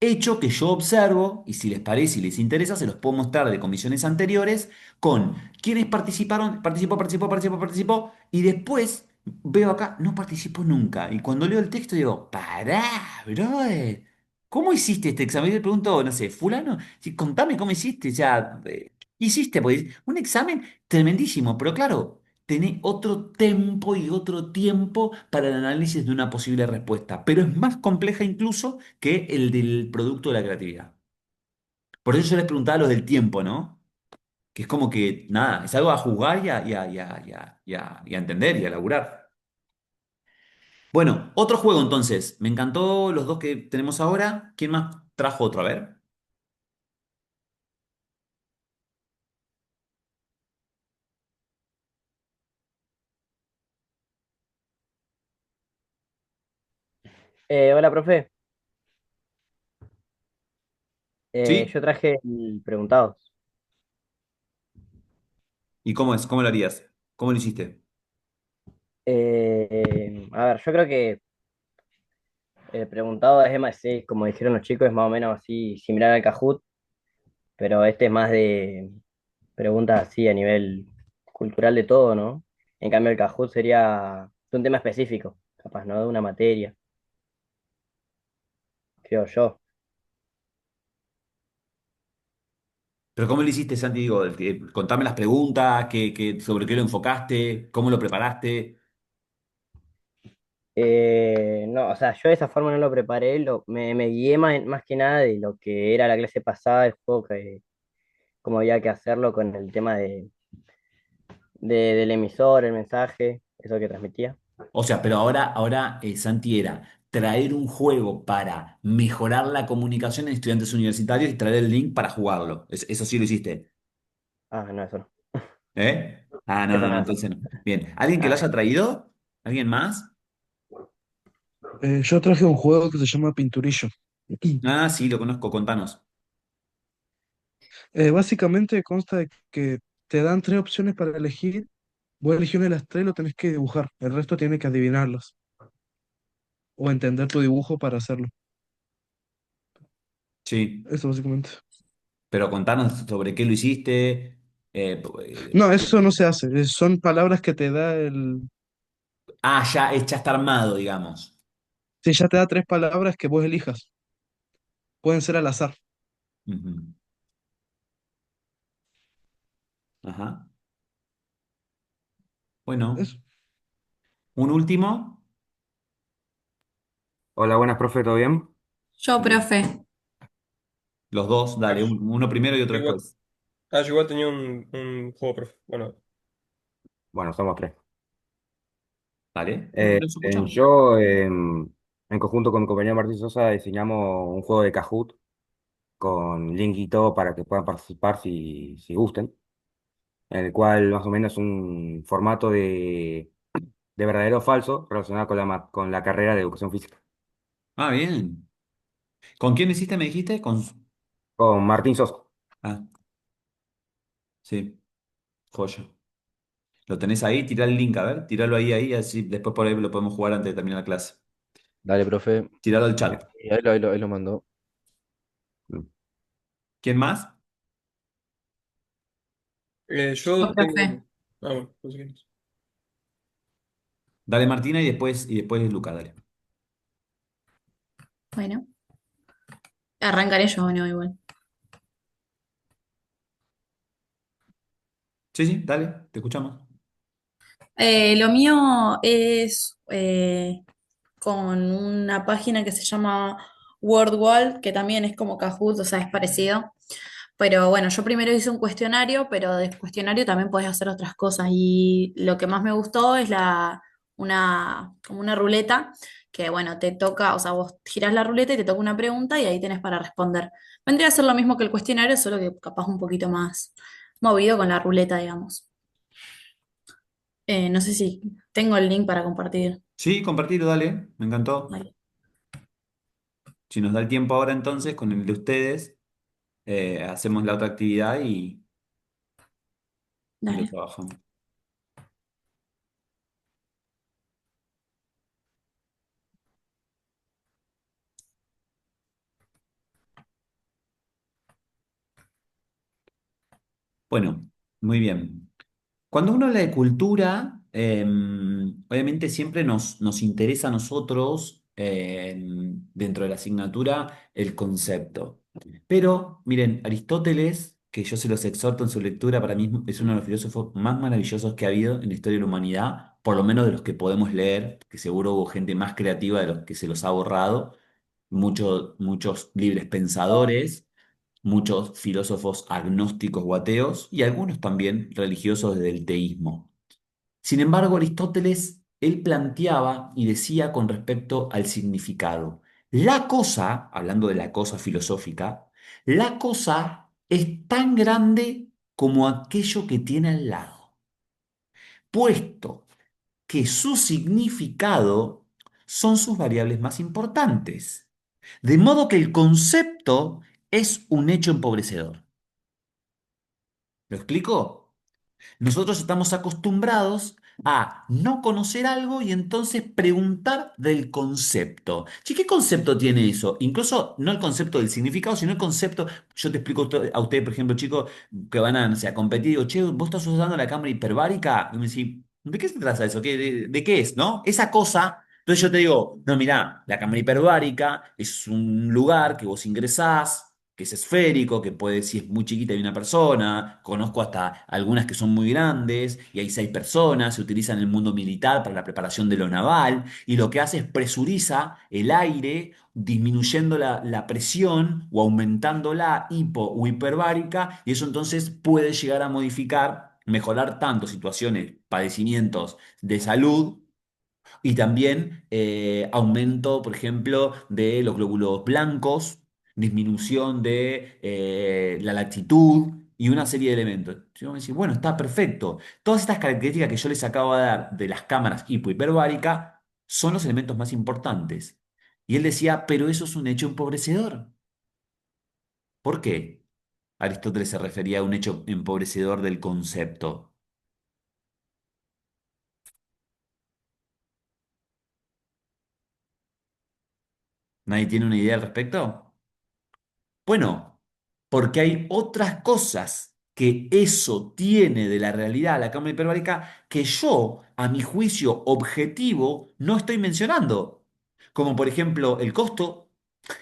Hecho que yo observo, y si les parece y les interesa, se los puedo mostrar de comisiones anteriores, con quienes participaron, participó, y después veo acá, no participó nunca. Y cuando leo el texto digo, pará, brother, ¿cómo hiciste este examen? Y le pregunto, no sé, fulano, sí, contame cómo hiciste, o sea, hiciste, pues, un examen tremendísimo, pero claro, tenés otro tempo y otro tiempo para el análisis de una posible respuesta, pero es más compleja incluso que el del producto de la creatividad. Por eso yo les preguntaba lo del tiempo, ¿no? que es como que, nada, es algo a jugar y a entender y a laburar. Bueno, otro juego entonces. Me encantó los dos que tenemos ahora. ¿Quién más trajo otro? A ver. Hola, profe. ¿Sí? Yo traje el preguntados. ¿Y cómo es? ¿Cómo lo harías? ¿Cómo lo hiciste? A ver, yo creo que el preguntado es más, sí, como dijeron los chicos, es más o menos así similar al Kahoot, pero este es más de preguntas así a nivel cultural de todo, ¿no? En cambio, el Kahoot sería de un tema específico, capaz, ¿no? De una materia, creo yo. ¿Pero cómo lo hiciste, Santi? Digo, contame las preguntas, sobre qué lo enfocaste, cómo lo preparaste. No, o sea, yo de esa forma no lo preparé, me guié más que nada de lo que era la clase pasada, el juego, cómo había que hacerlo con el tema del emisor, el mensaje, eso que transmitía. O sea, pero ahora Santi, era traer un juego para mejorar la comunicación en estudiantes universitarios y traer el link para jugarlo. Eso sí lo hiciste. Ah, no, eso no. ¿Eh? Ah, no, Eso no, no, no, eso entonces no. Bien. ¿Alguien que lo no. haya traído? ¿Alguien más? Yo traje un juego que se llama Pinturillo. Ah, sí, lo conozco, contanos. Básicamente consta de que te dan tres opciones para elegir. Vos elegís una de las tres y lo tenés que dibujar. El resto tiene que adivinarlas o entender tu dibujo para hacerlo. Sí, Eso básicamente. pero contanos sobre qué lo hiciste. No, eso no se hace. Son palabras que te da el... Ya está armado, digamos. Si ya te da tres palabras que vos elijas. Pueden ser al azar. Ujú. Ajá. Bueno, Eso. un último. Hola, buenas, profe, ¿todo bien? Yo, Bien. profe. Los dos, Ah, dale, uno primero y otro igual, después. yo igual tenía un juego, profe. Bueno, Bueno, somos tres. Dale, bueno, los escuchamos. Yo, en conjunto con mi compañero Martín Sosa, diseñamos un juego de Kahoot con link y todo para que puedan participar si gustan, en el cual más o menos un formato de verdadero o falso relacionado con la carrera de educación física. Ah, bien. ¿Con quién hiciste, me dijiste? Con Martín Sosa. Ah, sí, joya. ¿Lo tenés ahí? Tirá el link, a ver, tiralo ahí, así después por ahí lo podemos jugar antes de terminar la clase. Dale, profe. Tiralo al chat. Y ahí lo mandó. ¿Quién más? Yo, yo tengo... profe. bueno, no sé qué es. Dale Martina y después Luca, dale. Bueno, arrancaré yo, no, igual. Sí, sí, dale, te escuchamos. Lo mío es con una página que se llama WordWall, que también es como Kahoot, o sea, es parecido. Pero bueno, yo primero hice un cuestionario, pero del cuestionario también podés hacer otras cosas. Y lo que más me gustó es como una ruleta, que bueno, te toca, o sea, vos girás la ruleta y te toca una pregunta y ahí tenés para responder. Vendría a ser lo mismo que el cuestionario, solo que capaz un poquito más movido con la ruleta, digamos. No sé si tengo el link para compartir. Sí, compartilo, dale, me encantó. Vale, Si nos da el tiempo ahora entonces, con el de ustedes, hacemos la otra actividad y lo dale. trabajamos. Bueno, muy bien. Cuando uno habla de cultura, obviamente siempre nos interesa a nosotros, dentro de la asignatura, el concepto. Pero, miren, Aristóteles, que yo se los exhorto en su lectura, para mí es uno de los filósofos más maravillosos que ha habido en la historia de la humanidad, por lo menos de los que podemos leer, que seguro hubo gente más creativa de los que se los ha borrado, muchos libres pensadores. muchos filósofos agnósticos o ateos y algunos también religiosos desde el teísmo. Sin embargo, Aristóteles, él planteaba y decía con respecto al significado, la cosa, hablando de la cosa filosófica, la cosa es tan grande como aquello que tiene al lado, puesto que su significado son sus variables más importantes. De modo que el concepto es un hecho empobrecedor. ¿Lo explico? Nosotros estamos acostumbrados a no conocer algo y entonces preguntar del concepto. Che, ¿qué concepto tiene eso? Incluso no el concepto del significado, sino el concepto. Yo te explico a ustedes, por ejemplo, chicos, que van a, no sé, a competir. Digo, che, vos estás usando la cámara hiperbárica. Y me decís, ¿de qué se trata eso? ¿De qué es, no? Esa cosa. Entonces yo te digo, no, mirá, la cámara hiperbárica es un lugar que vos ingresás, que es esférico, que puede, si es muy chiquita hay una persona, conozco hasta algunas que son muy grandes, y hay 6 personas, se utiliza en el mundo militar para la preparación de lo naval, y lo que hace es presuriza el aire, disminuyendo la presión o aumentándola hipo o hiperbárica, y eso entonces puede llegar a modificar, mejorar tanto situaciones, padecimientos de salud, y también aumento, por ejemplo, de los glóbulos blancos, disminución de la latitud y una serie de elementos. Si vos me decís, bueno, está perfecto. Todas estas características que yo les acabo de dar de las cámaras hipohiperbárica son los elementos más importantes. Y él decía, pero eso es un hecho empobrecedor. ¿Por qué? Aristóteles se refería a un hecho empobrecedor del concepto. ¿Nadie tiene una idea al respecto? Bueno, porque hay otras cosas que eso tiene de la realidad, la cámara hiperbárica, que yo, a mi juicio objetivo, no estoy mencionando. Como por ejemplo el costo,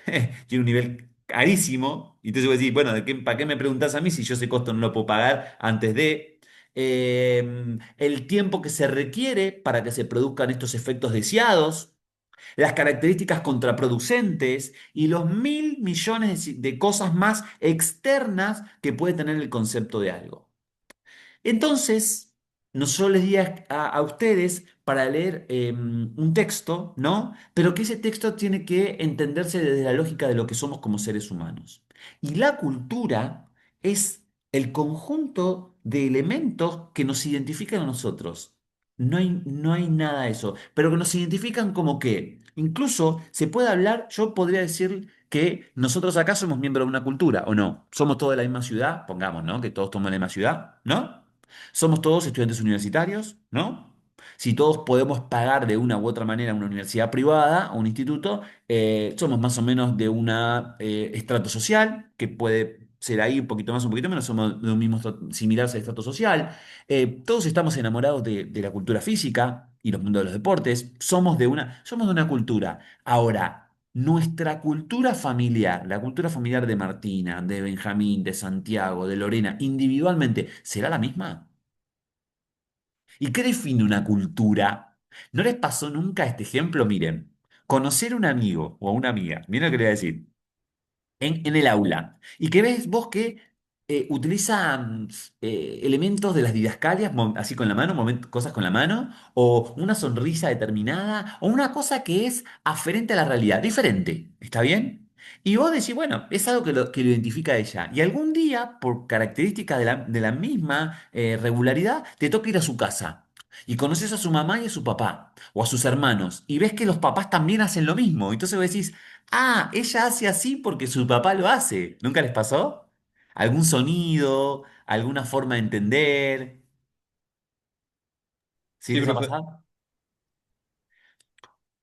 tiene un nivel carísimo, y entonces voy a decir, bueno, ¿para qué me preguntas a mí si yo ese costo no lo puedo pagar antes de? El tiempo que se requiere para que se produzcan estos efectos deseados, las características contraproducentes y los mil millones de cosas más externas que puede tener el concepto de algo. Entonces, no solo les di a ustedes para leer un texto, ¿no? Pero que ese texto tiene que entenderse desde la lógica de lo que somos como seres humanos. Y la cultura es el conjunto de elementos que nos identifican a nosotros. No hay nada de eso, pero que nos identifican como que, incluso se puede hablar, yo podría decir que nosotros acá somos miembros de una cultura, ¿o no? Somos todos de la misma ciudad, pongamos, ¿no? Que todos somos de la misma ciudad, ¿no? Somos todos estudiantes universitarios, ¿no? Si todos podemos pagar de una u otra manera una universidad privada o un instituto, somos más o menos de una estrato social, que puede ser ahí un poquito más, un poquito menos, somos de un mismo similar estrato social. Todos estamos enamorados de la cultura física y los mundos de los deportes. Somos de una cultura. Ahora, nuestra cultura familiar, la cultura familiar de Martina, de Benjamín, de Santiago, de Lorena, individualmente, ¿será la misma? ¿Y qué define una cultura? ¿No les pasó nunca este ejemplo? Miren, conocer a un amigo o a una amiga, miren lo que le voy a decir, en el aula, y que ves vos que utiliza elementos de las didascalias, así con la mano, cosas con la mano, o una sonrisa determinada, o una cosa que es aferente a la realidad, diferente, ¿está bien? Y vos decís, bueno, es algo que lo identifica a ella. Y algún día, por características de la misma regularidad, te toca ir a su casa. Y conoces a su mamá y a su papá, o a sus hermanos, y ves que los papás también hacen lo mismo. Entonces vos decís, ah, ella hace así porque su papá lo hace. ¿Nunca les pasó? ¿Algún sonido? ¿Alguna forma de entender? ¿Sí Sí, les ha profe. pasado?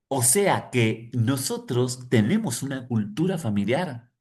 O sea que nosotros tenemos una cultura familiar.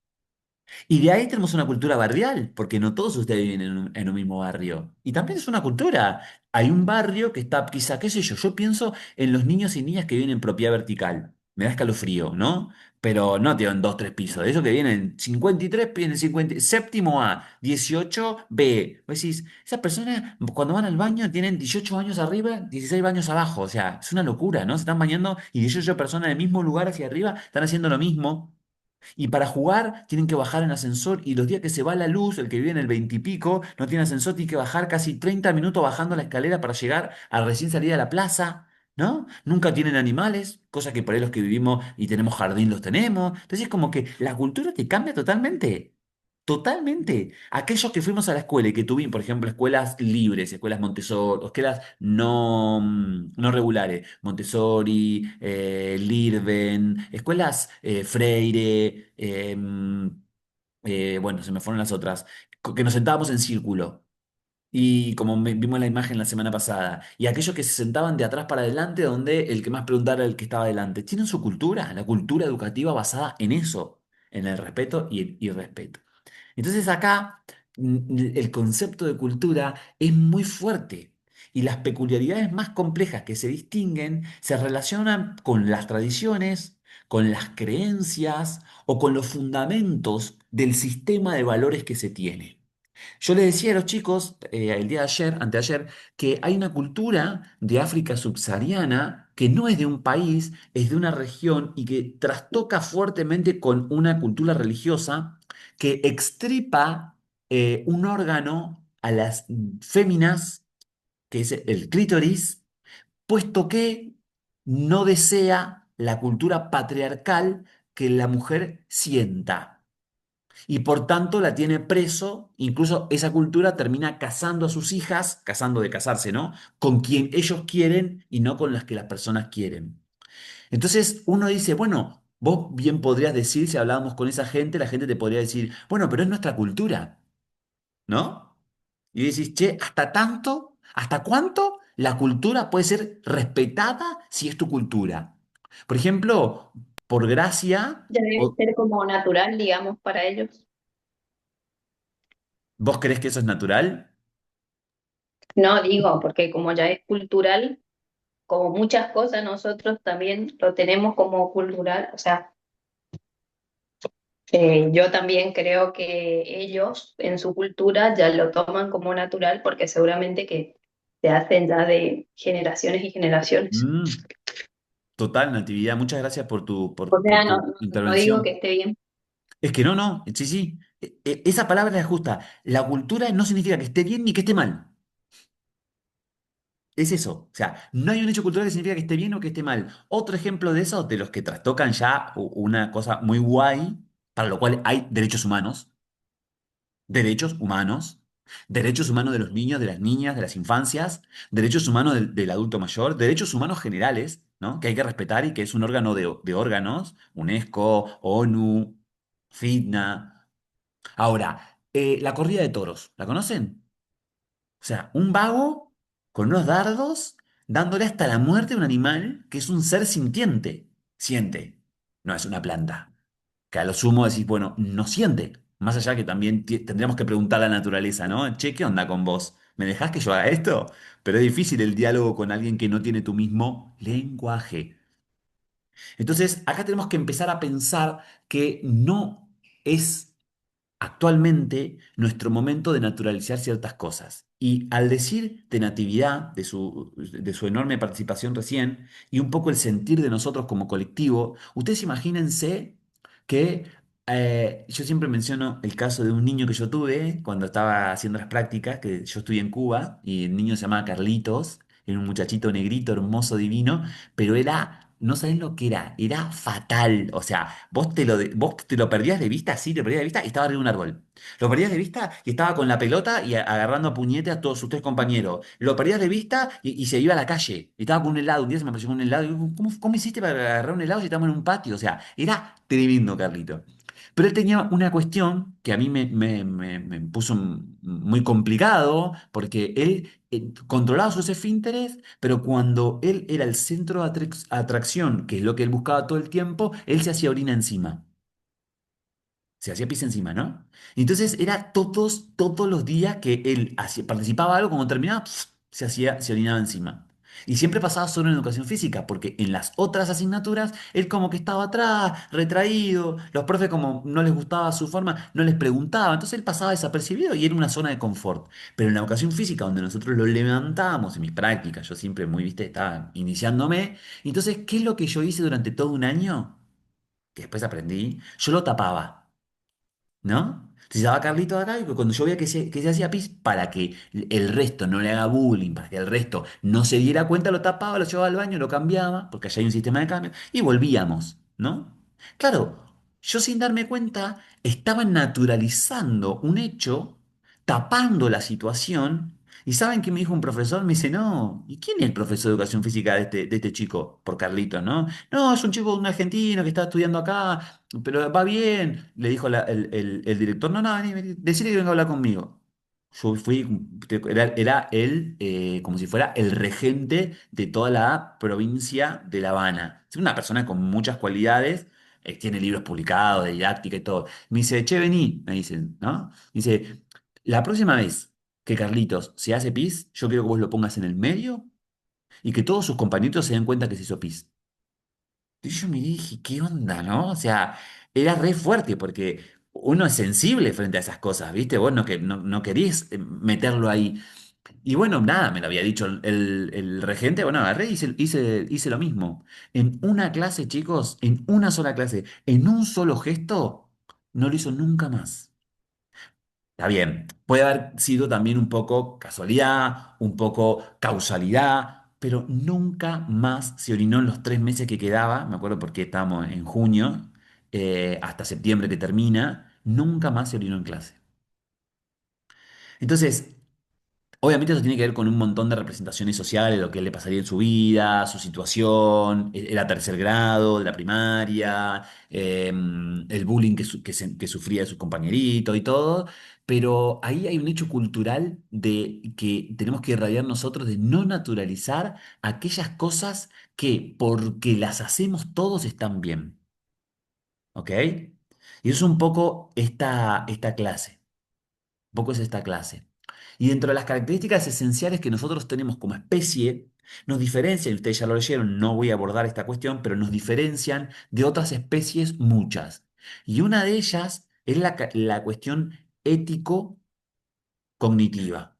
Y de ahí tenemos una cultura barrial, porque no todos ustedes viven en un mismo barrio. Y también es una cultura. Hay un barrio que está, quizá, qué sé yo pienso en los niños y niñas que viven en propiedad vertical. Me da escalofrío, ¿no? Pero no tienen 2, 3 pisos. De esos que vienen 53, vienen 50, séptimo A, 18 B. Vos decís, esas personas cuando van al baño tienen 18 años arriba, 16 baños abajo. O sea, es una locura, ¿no? Se están bañando y 18 personas en el mismo lugar hacia arriba están haciendo lo mismo. Y para jugar tienen que bajar en ascensor y los días que se va la luz, el que vive en el 20 y pico, no tiene ascensor, tiene que bajar casi 30 minutos bajando la escalera para llegar a recién salir a la plaza, ¿no? Nunca tienen animales, cosa que por ahí los que vivimos y tenemos jardín los tenemos. Entonces es como que la cultura te cambia totalmente. Totalmente. Aquellos que fuimos a la escuela y que tuvimos, por ejemplo, escuelas libres, escuelas Montessori, escuelas no regulares, Montessori, Lirven, escuelas Freire, bueno, se me fueron las otras, que nos sentábamos en círculo. Y como vimos la imagen la semana pasada, y aquellos que se sentaban de atrás para adelante, donde el que más preguntara era el que estaba adelante, tienen su cultura, la cultura educativa basada en eso, en el respeto y el irrespeto. Entonces acá el concepto de cultura es muy fuerte y las peculiaridades más complejas que se distinguen se relacionan con las tradiciones, con las creencias o con los fundamentos del sistema de valores que se tiene. Yo les decía a los chicos el día de ayer, anteayer, que hay una cultura de África subsahariana que no es de un país, es de una región y que trastoca fuertemente con una cultura religiosa que extripa un órgano a las féminas, que es el clítoris, puesto que no desea la cultura patriarcal que la mujer sienta y por tanto la tiene preso, incluso esa cultura termina casando a sus hijas, casando de casarse, ¿no? Con quien ellos quieren y no con las que las personas quieren. Entonces uno dice, bueno, vos bien podrías decir, si hablábamos con esa gente, la gente te podría decir, bueno, pero es nuestra cultura, ¿no? Y decís, che, ¿hasta tanto? ¿Hasta cuánto la cultura puede ser respetada si es tu cultura? Por ejemplo, por gracia, Ya debe ser como natural, digamos, para ellos. ¿vos creés que eso es natural? No digo, porque como ya es cultural, como muchas cosas nosotros también lo tenemos como cultural, o sea, yo también creo que ellos en su cultura ya lo toman como natural porque seguramente que se hacen ya de generaciones y generaciones. Mm. Total, Natividad, muchas gracias por O por sea, tu no digo que intervención. esté bien. Es que no, sí, sí, esa palabra es justa. La cultura no significa que esté bien ni que esté mal. Es eso. O sea, no hay un hecho cultural que significa que esté bien o que esté mal. Otro ejemplo de eso, de los que trastocan ya una cosa muy guay, para lo cual hay humanos, derechos humanos de los niños, de las niñas, de las infancias, derechos humanos del adulto mayor, derechos humanos generales, ¿no? Que hay que respetar y que es un órgano de órganos, UNESCO, ONU, FITNA. Ahora, la corrida de toros, ¿la conocen? O sea, un vago con unos dardos dándole hasta la muerte a un animal que es un ser sintiente. Siente, no es una planta. Que a lo sumo decís, bueno, no siente. Más allá que también tendríamos que preguntar a la naturaleza, ¿no? Che, ¿qué onda con vos? ¿Me dejás que yo haga esto? Pero es difícil el diálogo con alguien que no tiene tu mismo lenguaje. Entonces, acá tenemos que empezar a pensar que no es actualmente nuestro momento de naturalizar ciertas cosas. Y al decir de Natividad, de su enorme participación recién, y un poco el sentir de nosotros como colectivo, ustedes imagínense que yo siempre menciono el caso de un niño que yo tuve cuando estaba haciendo las prácticas, que yo estudié en Cuba, y el niño se llamaba Carlitos, era un muchachito negrito, hermoso, divino, pero era... No sabés lo que era fatal. O sea, vos te lo perdías de vista, sí, te lo perdías de vista y estaba arriba de un árbol. Lo perdías de vista y estaba con la pelota y agarrando a puñete a todos sus tres compañeros. Lo perdías de vista y se iba a la calle. Y estaba con un helado. Un día se me apareció con un helado. Y digo, cómo hiciste para agarrar un helado si estamos en un patio? O sea, era tremendo, Carlito. Pero él tenía una cuestión que a mí me puso muy complicado, porque él controlaba sus esfínteres, pero cuando él era el centro de atracción, que es lo que él buscaba todo el tiempo, él se hacía orina encima. Se hacía pis encima, ¿no? Y entonces era todos los días que él participaba de algo, cuando terminaba, se orinaba encima. Y siempre pasaba solo en educación física, porque en las otras asignaturas él como que estaba atrás, retraído, los profes como no les gustaba su forma, no les preguntaba, entonces él pasaba desapercibido y era una zona de confort. Pero en la educación física, donde nosotros lo levantábamos en mis prácticas, yo siempre muy, viste, estaba iniciándome, entonces, ¿qué es lo que yo hice durante todo un año? que después aprendí, yo lo tapaba. ¿No? Si estaba Carlito acá, y cuando yo veía que se hacía pis, para que el resto no le haga bullying, para que el resto no se diera cuenta, lo tapaba, lo llevaba al baño, lo cambiaba, porque allá hay un sistema de cambio, y volvíamos, ¿no? Claro, yo sin darme cuenta estaba naturalizando un hecho, tapando la situación, y ¿saben qué me dijo un profesor? Me dice, no, ¿y quién es el profesor de educación física de este chico? Por Carlito, ¿no? No, es un chico, un argentino que está estudiando acá, pero va bien, le dijo el director, no, no, vení, vení, decirle que venga a hablar conmigo. Yo fui, era él como si fuera el regente de toda la provincia de La Habana. Es una persona con muchas cualidades, tiene libros publicados de didáctica y todo. Me dice, che, vení, me dicen, ¿no? Dice, la próxima vez que Carlitos se hace pis, yo quiero que vos lo pongas en el medio y que todos sus compañeritos se den cuenta que se hizo pis. Y yo me dije, ¿qué onda, no? O sea, era re fuerte porque uno es sensible frente a esas cosas, ¿viste? Vos no querés meterlo ahí. Y bueno, nada, me lo había dicho el regente, bueno, agarré y hice lo mismo. En una clase, chicos, en una sola clase, en un solo gesto, no lo hizo nunca más. Está bien, puede haber sido también un poco casualidad, un poco causalidad, pero nunca más se orinó en los 3 meses que quedaba, me acuerdo porque estábamos en junio, hasta septiembre que termina, nunca más se orinó en clase. Entonces, obviamente eso tiene que ver con un montón de representaciones sociales, lo que le pasaría en su vida, su situación, era tercer grado de la primaria, el bullying que sufría de sus compañeritos y todo, pero ahí hay un hecho cultural de que tenemos que irradiar nosotros de no naturalizar aquellas cosas que porque las hacemos todos están bien, ¿ok? Y eso es un poco esta clase. Poco es esta clase. Y dentro de las características esenciales que nosotros tenemos como especie, nos diferencian, ustedes ya lo leyeron, no voy a abordar esta cuestión, pero nos diferencian de otras especies muchas. Y una de ellas es la cuestión ético cognitiva,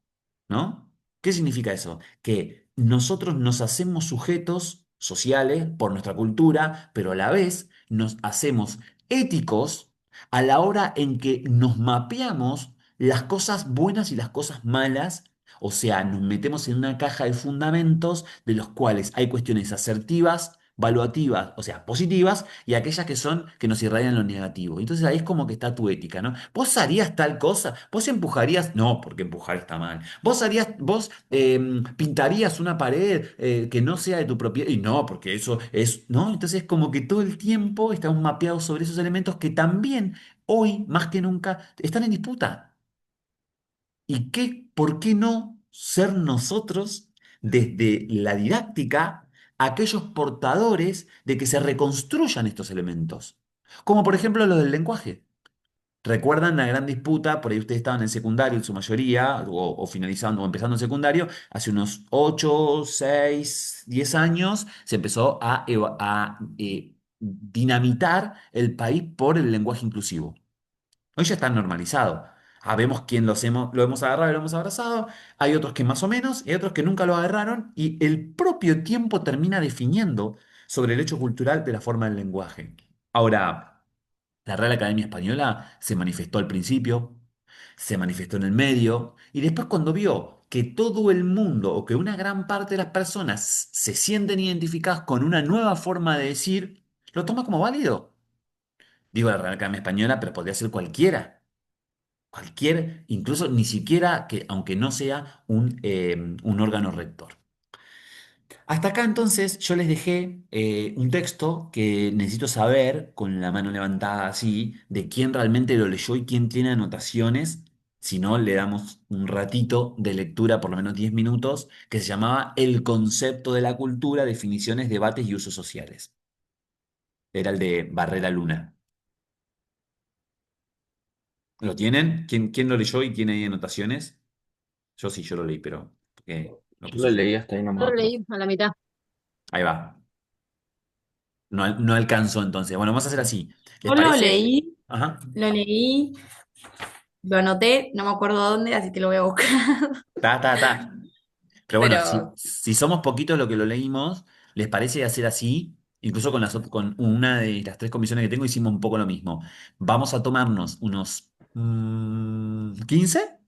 ¿no? ¿Qué significa eso? Que nosotros nos hacemos sujetos sociales por nuestra cultura, pero a la vez nos hacemos éticos a la hora en que nos mapeamos las cosas buenas y las cosas malas, o sea, nos metemos en una caja de fundamentos de los cuales hay cuestiones asertivas, valuativas, o sea, positivas, y aquellas que son que nos irradian lo negativo. Entonces ahí es como que está tu ética, ¿no? ¿Vos harías tal cosa? ¿Vos empujarías? No, porque empujar está mal. ¿Vos pintarías una pared que no sea de tu propiedad? Y no, porque eso es, ¿no? Entonces como que todo el tiempo estamos mapeados sobre esos elementos que también hoy, más que nunca, están en disputa. ¿Y por qué no ser nosotros, desde la didáctica, aquellos portadores de que se reconstruyan estos elementos? Como por ejemplo lo del lenguaje. ¿Recuerdan la gran disputa? Por ahí ustedes estaban en secundario en su mayoría, o finalizando o empezando en secundario, hace unos 8, 6, 10 años se empezó a dinamitar el país por el lenguaje inclusivo. Hoy ya está normalizado. Habemos quien lo hemos agarrado y lo hemos abrazado, hay otros que más o menos, y hay otros que nunca lo agarraron, y el propio tiempo termina definiendo sobre el hecho cultural de la forma del lenguaje. Ahora, la Real Academia Española se manifestó al principio, se manifestó en el medio, y después cuando vio que todo el mundo o que una gran parte de las personas se sienten identificadas con una nueva forma de decir, lo toma como válido. Digo la Real Academia Española, pero podría ser cualquiera. Cualquier, incluso ni siquiera que, aunque no sea un órgano rector. Hasta acá entonces yo les dejé un texto que necesito saber, con la mano levantada así, de quién realmente lo leyó y quién tiene anotaciones. Si no, le damos un ratito de lectura, por lo menos 10 minutos, que se llamaba El concepto de la cultura, definiciones, debates y usos sociales. Era el de Barrera Luna. ¿Lo tienen? ¿Quién lo leyó y tiene anotaciones? Yo sí, yo lo leí, pero lo Yo lo puse. leí hasta ahí Yo lo nomás, profe. leí a la mitad. Ahí va. No, no alcanzó entonces. Bueno, vamos a hacer así. ¿Les Yo parece? Ajá. lo leí, lo anoté, no me acuerdo dónde, así que lo voy a buscar. Ta. Pero bueno, Pero si somos poquitos lo que lo leímos, ¿les parece hacer así? Incluso con una de las tres comisiones que tengo hicimos un poco lo mismo. Vamos a tomarnos unos 15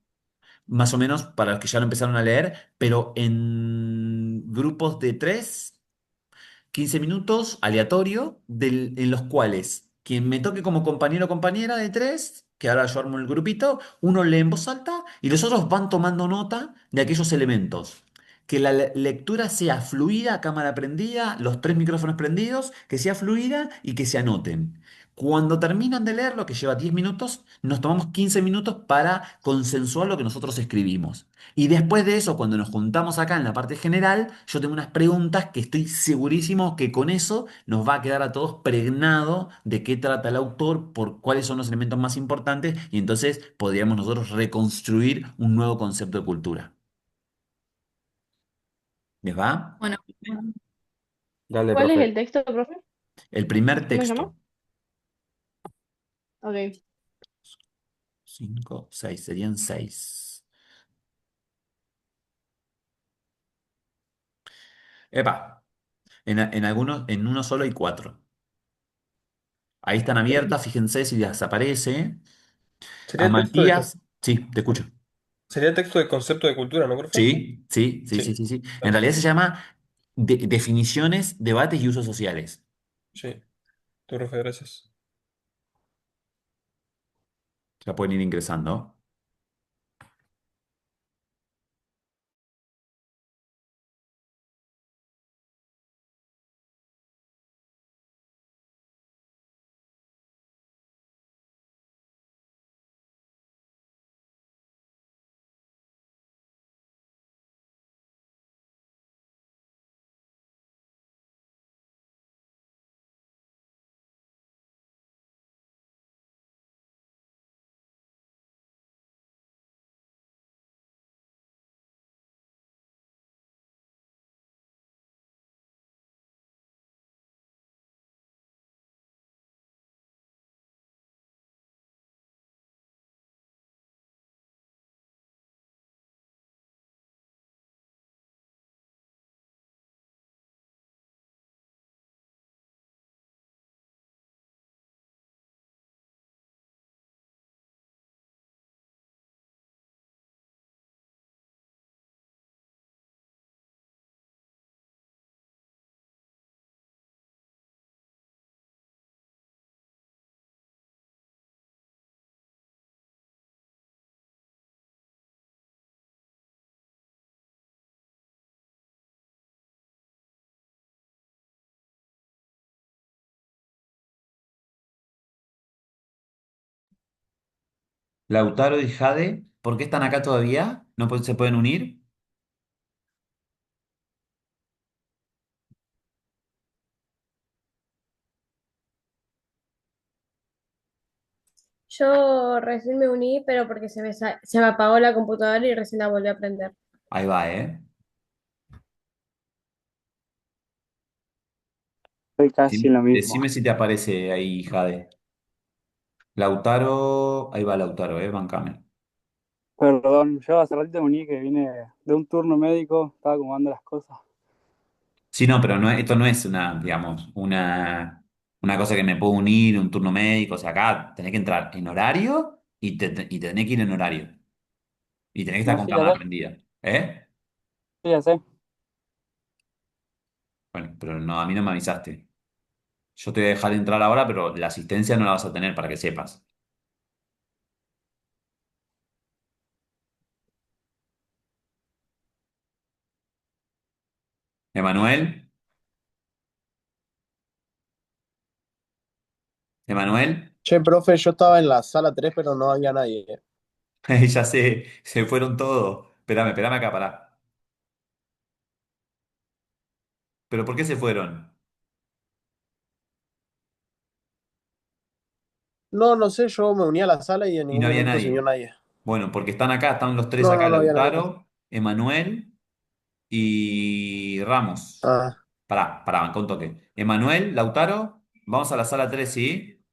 más o menos para los que ya lo empezaron a leer, pero en grupos de tres, 15 minutos aleatorio, en los cuales quien me toque como compañero o compañera de tres, que ahora yo armo el grupito, uno lee en voz alta y los otros van tomando nota de aquellos elementos. Que la lectura sea fluida, cámara prendida, los tres micrófonos prendidos, que sea fluida y que se anoten. Cuando terminan de leer, lo que lleva 10 minutos, nos tomamos 15 minutos para consensuar lo que nosotros escribimos. Y después de eso, cuando nos juntamos acá en la parte general, yo tengo unas preguntas que estoy segurísimo que con eso nos va a quedar a todos pregnado de qué trata el autor, por cuáles son los elementos más importantes, y entonces podríamos nosotros reconstruir un nuevo concepto de cultura. ¿Les va? Bueno, Dale, ¿Cuál es profe. el texto, profe? El primer ¿Cómo se llama? texto, Ok. 5, 6, serían 6. Epa, en algunos, en uno solo hay 4. Ahí están abiertas, fíjense si les aparece. A ¿Sería texto Matías, sí, te escucho. sería texto de concepto de cultura, ¿no, profe? Sí, sí, sí, sí, Sí, sí, sí. En realidad se perfecto. llama definiciones, debates y usos sociales. Sí, tu profe, gracias. Ya pueden ir ingresando. Lautaro y Jade, ¿por qué están acá todavía? ¿No se pueden unir? Yo recién me uní, pero porque se me apagó la computadora y recién la volví a prender. Ahí va, ¿eh? Estoy casi en lo mismo. Decime si te aparece ahí, Jade. Lautaro, ahí va Lautaro, Bancame. Perdón, yo hace ratito me uní que vine de un turno médico, estaba acomodando las cosas. Sí, no, pero no, esto no es una, digamos, una cosa que me puedo unir, un turno médico. O sea, acá tenés que entrar en horario y te tenés que ir en horario. Y tenés que estar No, con sí, ya cámara sé, prendida. ¿Eh? sí, ya sé. Bueno, pero no, a mí no me avisaste. Yo te voy a dejar entrar ahora, pero la asistencia no la vas a tener para que sepas. Emanuel, Emanuel, Che, profe, yo estaba en la sala 3 pero no había nadie. ya sé, se fueron todos. Espérame, espérame acá, pará. ¿Pero por qué se fueron? No, no sé, yo me uní a la sala y en Y no ningún había momento se unió nadie. nadie. Bueno, porque están acá, están los tres No, acá, no, no había nadie. Lautaro, Emanuel y Ramos. Ah, Pará, bancá un toque. Emanuel, Lautaro, vamos a la sala 3, ¿sí?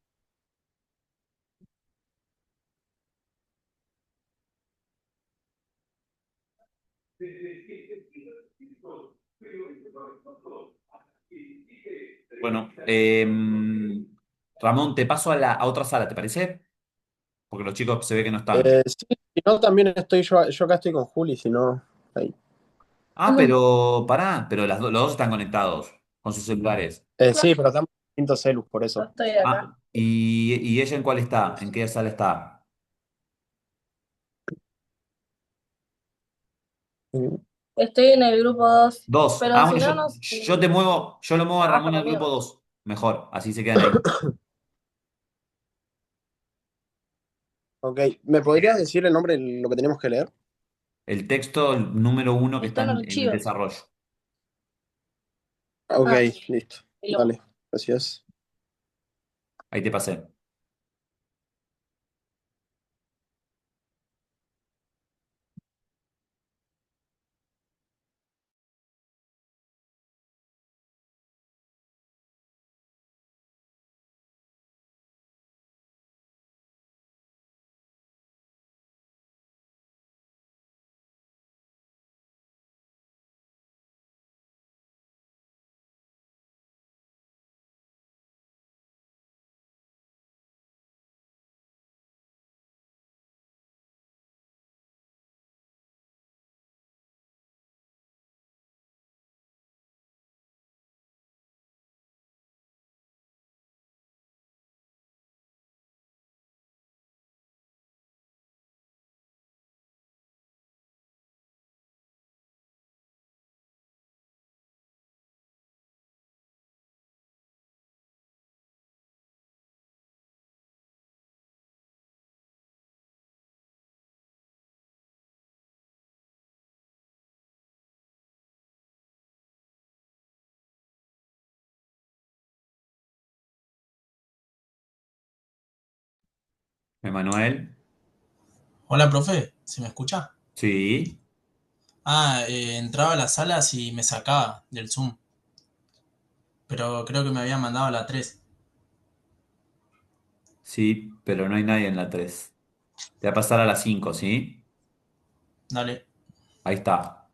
Bueno, Ramón, te paso a otra sala, ¿te parece? Porque los chicos se ve que no están. Sí, si no, también estoy yo acá estoy con Juli, si no, ahí. Ah, pero pará, pero los dos están conectados con sus celulares. Sí, pero estamos en distintos celus, por Yo eso. estoy acá. Ah, ¿y ella en cuál está? ¿En qué sala está? Estoy en el grupo 2, Dos. pero Ah, si bueno, no, no. yo te muevo, yo lo muevo a Ah, Ramón por la al grupo mierda. 2. Mejor, así se quedan ahí. Ok, ¿me podrías decir el nombre de lo que tenemos que leer? El texto número uno que está Están en el archivos. desarrollo. Ok, Ah, listo. y lo- Dale, gracias. Ahí te pasé. Emanuel. Hola, profe, ¿se me escucha? Sí, Entraba a las salas y me sacaba del Zoom, pero creo que me habían mandado a la 3. sí, pero no hay nadie en la 3. Te va a pasar a la 5, ¿sí? Dale. Ahí está.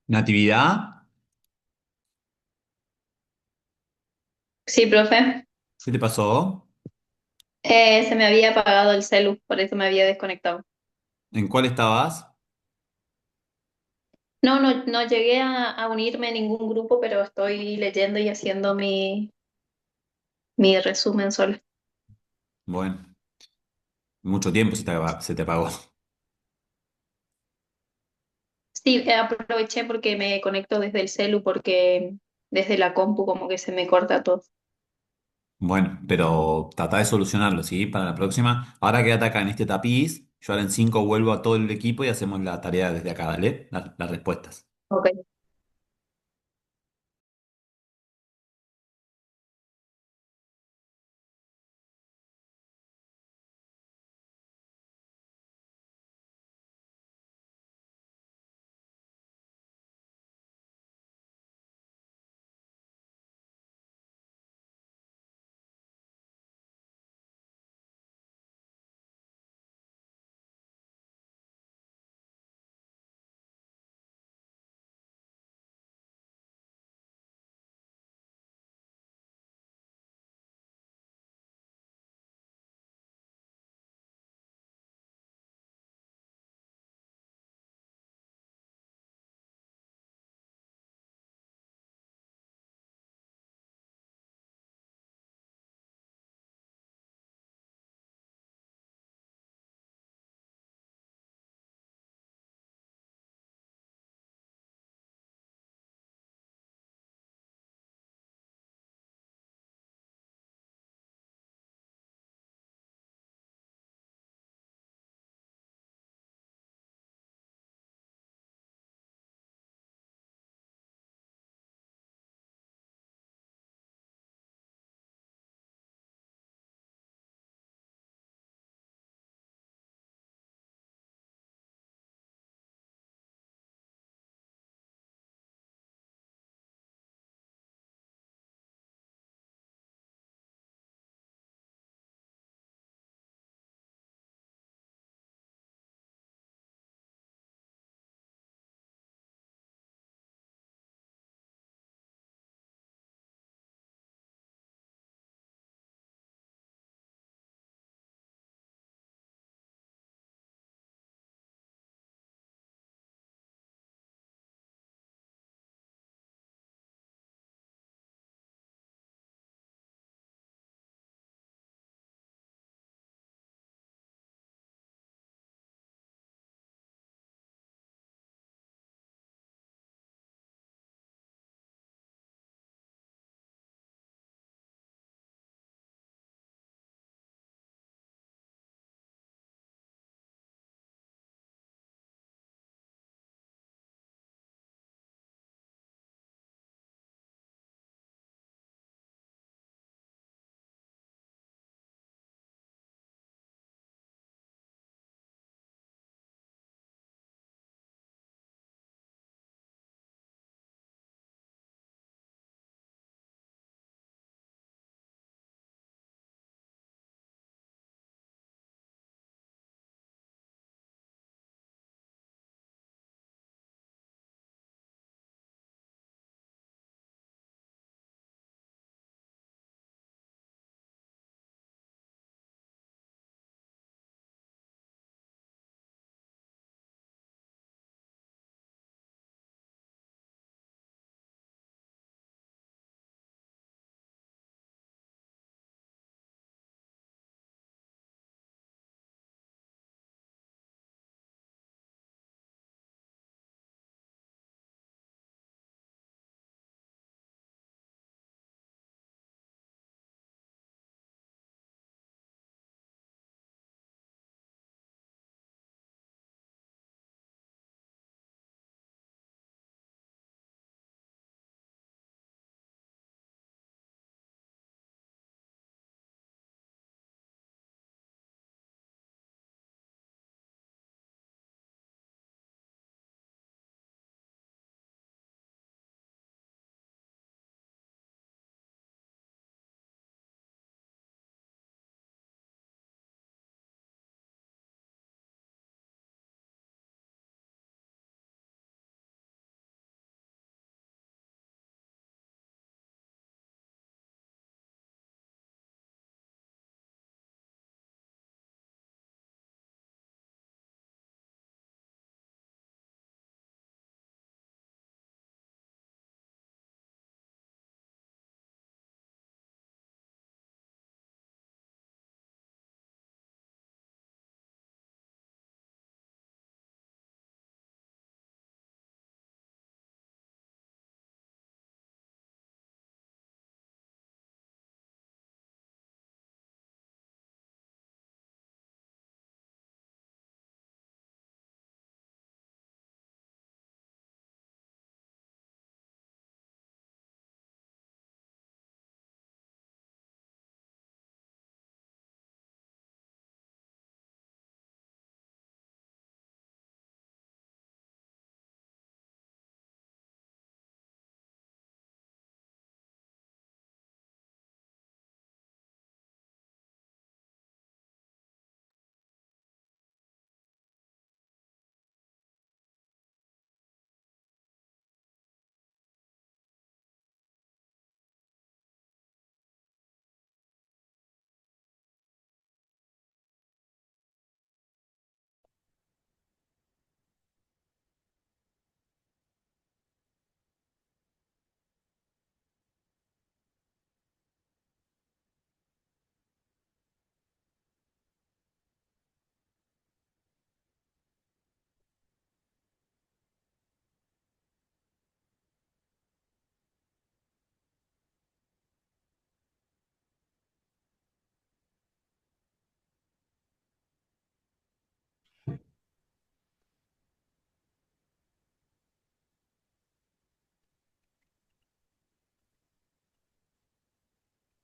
Natividad, Sí, profe. ¿qué te pasó? Se me había apagado el celu, por eso me había desconectado. ¿En cuál estabas? No llegué a unirme a ningún grupo, pero estoy leyendo y haciendo mi resumen solo. Bueno, mucho tiempo se te apagó. Sí, aproveché porque me conecto desde el celu, porque desde la compu como que se me corta todo. Bueno, pero trata de solucionarlo, ¿sí? Para la próxima. Ahora quédate acá en este tapiz. Yo ahora en 5 vuelvo a todo el equipo y hacemos la tarea desde acá, ¿dale? Las respuestas. Ok.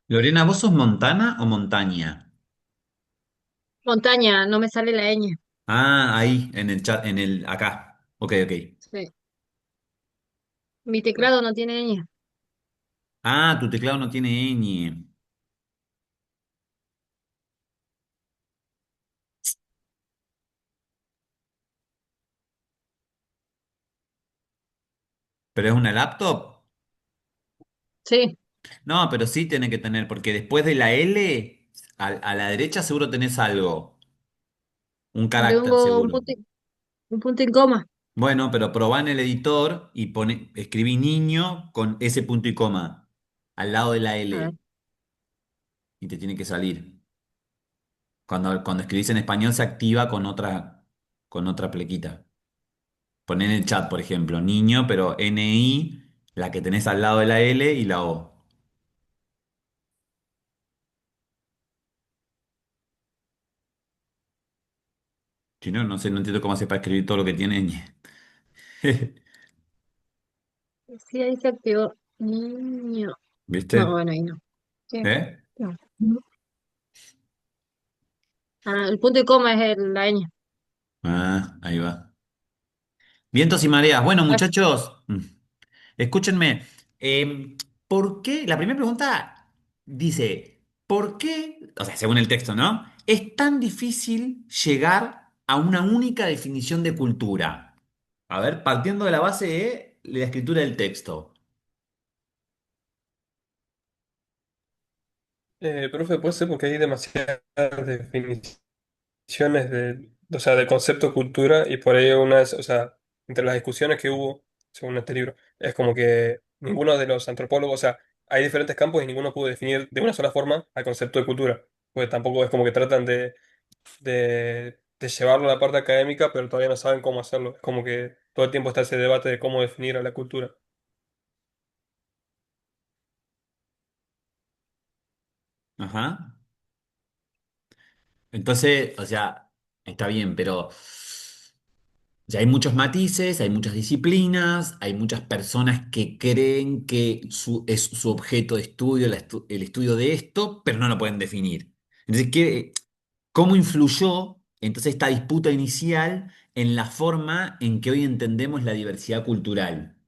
Lorena, ¿vos sos Montana o Montaña? Montaña, no me sale la ñ. Ah, ahí, en el chat, acá. Ok, ok. Sí. Mi teclado no tiene ñ. Ah, tu teclado no tiene ñ. ¿Pero es una laptop? Sí, No, pero sí tiene que tener, porque después de la L, a la derecha seguro tenés algo, un carácter tengo seguro. un punto y coma. Bueno, pero probá en el editor y escribí niño con ese punto y coma al lado de la A ver. L y te tiene que salir. Cuando escribís en español se activa con otra plequita. Poné en el chat, por ejemplo, niño, pero NI, la que tenés al lado de la L y la O. Si no, no sé, no entiendo cómo hace para escribir todo lo que tiene ñ. Sí, ahí se activó. Niño. No, ¿Viste? bueno, ahí no. Sí. ¿Eh? No. Ah, el punto y coma es la ñ. Ah, ahí va. Vientos y mareas. Bueno, Ah, muchachos, escúchenme. ¿Por qué? La primera pregunta dice, ¿por qué? O sea, según el texto, ¿no? Es tan difícil llegar a una única definición de cultura. A ver, partiendo de la base de la escritura del texto. Profe, puede ser porque hay demasiadas definiciones o sea, del concepto cultura y por ello o sea, entre las discusiones que hubo, según este libro, es como que ninguno de los antropólogos, o sea, hay diferentes campos y ninguno pudo definir de una sola forma al concepto de cultura, pues tampoco es como que tratan de llevarlo a la parte académica, pero todavía no saben cómo hacerlo, es como que todo el tiempo está ese debate de cómo definir a la cultura. Ajá. Entonces, o sea, está bien, pero ya hay muchos matices, hay muchas disciplinas, hay muchas personas que creen que es su objeto de estudio el estudio de esto, pero no lo pueden definir. Entonces, ¿cómo influyó entonces esta disputa inicial en la forma en que hoy entendemos la diversidad cultural?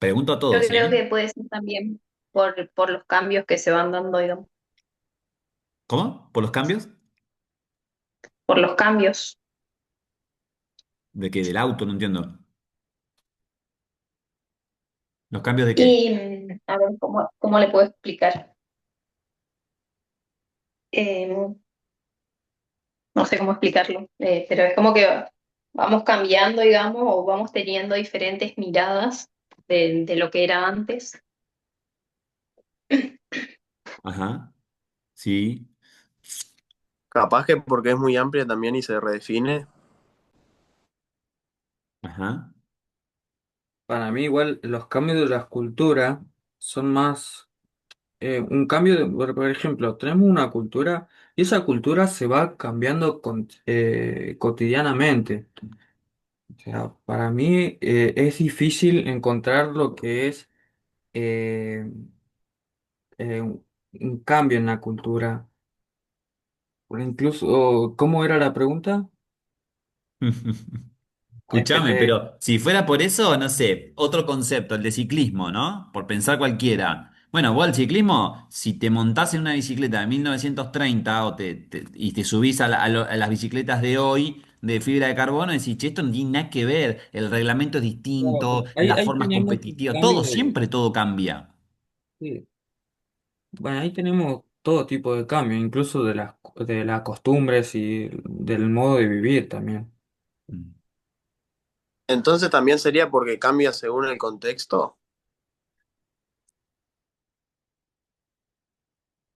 Pregunto a Yo todos, creo ¿eh? que puede ser también por los cambios que se van dando, digamos, ¿Cómo? ¿Por los cambios? por los cambios. ¿De qué? ¿Del auto? No entiendo. ¿Los cambios de qué? Y a ver, ¿cómo le puedo explicar? Eh, no sé cómo explicarlo, pero es como que vamos cambiando, digamos, o vamos teniendo diferentes miradas de lo que era antes. Ajá, sí, Capaz que porque es muy amplia también y se redefine. ajá. Para mí igual los cambios de las culturas son más un cambio por ejemplo, tenemos una cultura y esa cultura se va cambiando cotidianamente. O sea, para mí es difícil encontrar lo que es eh, un cambio en la cultura. Incluso, ¿cómo era la pregunta? Es que Escúchame, pero si fuera por eso, no sé, otro concepto, el de ciclismo, ¿no? Por pensar cualquiera. Bueno, vos el ciclismo, si te montás en una bicicleta de 1930 y te subís a las bicicletas de hoy de fibra de carbono, decís, che, esto no tiene nada que ver, el reglamento es claro, distinto, ahí, las ahí formas tenemos un competitivas, cambio todo, siempre todo cambia. sí. Bueno, ahí tenemos todo tipo de cambios, incluso de las costumbres y del modo de vivir también. Mm. Entonces también sería porque cambia según el contexto.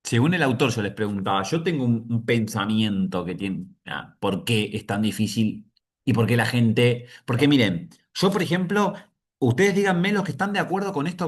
Según el autor, yo les preguntaba, yo tengo un pensamiento que tiene, ¿por qué es tan difícil y por qué la gente? Porque miren, yo por ejemplo, ustedes díganme los que están de acuerdo con esto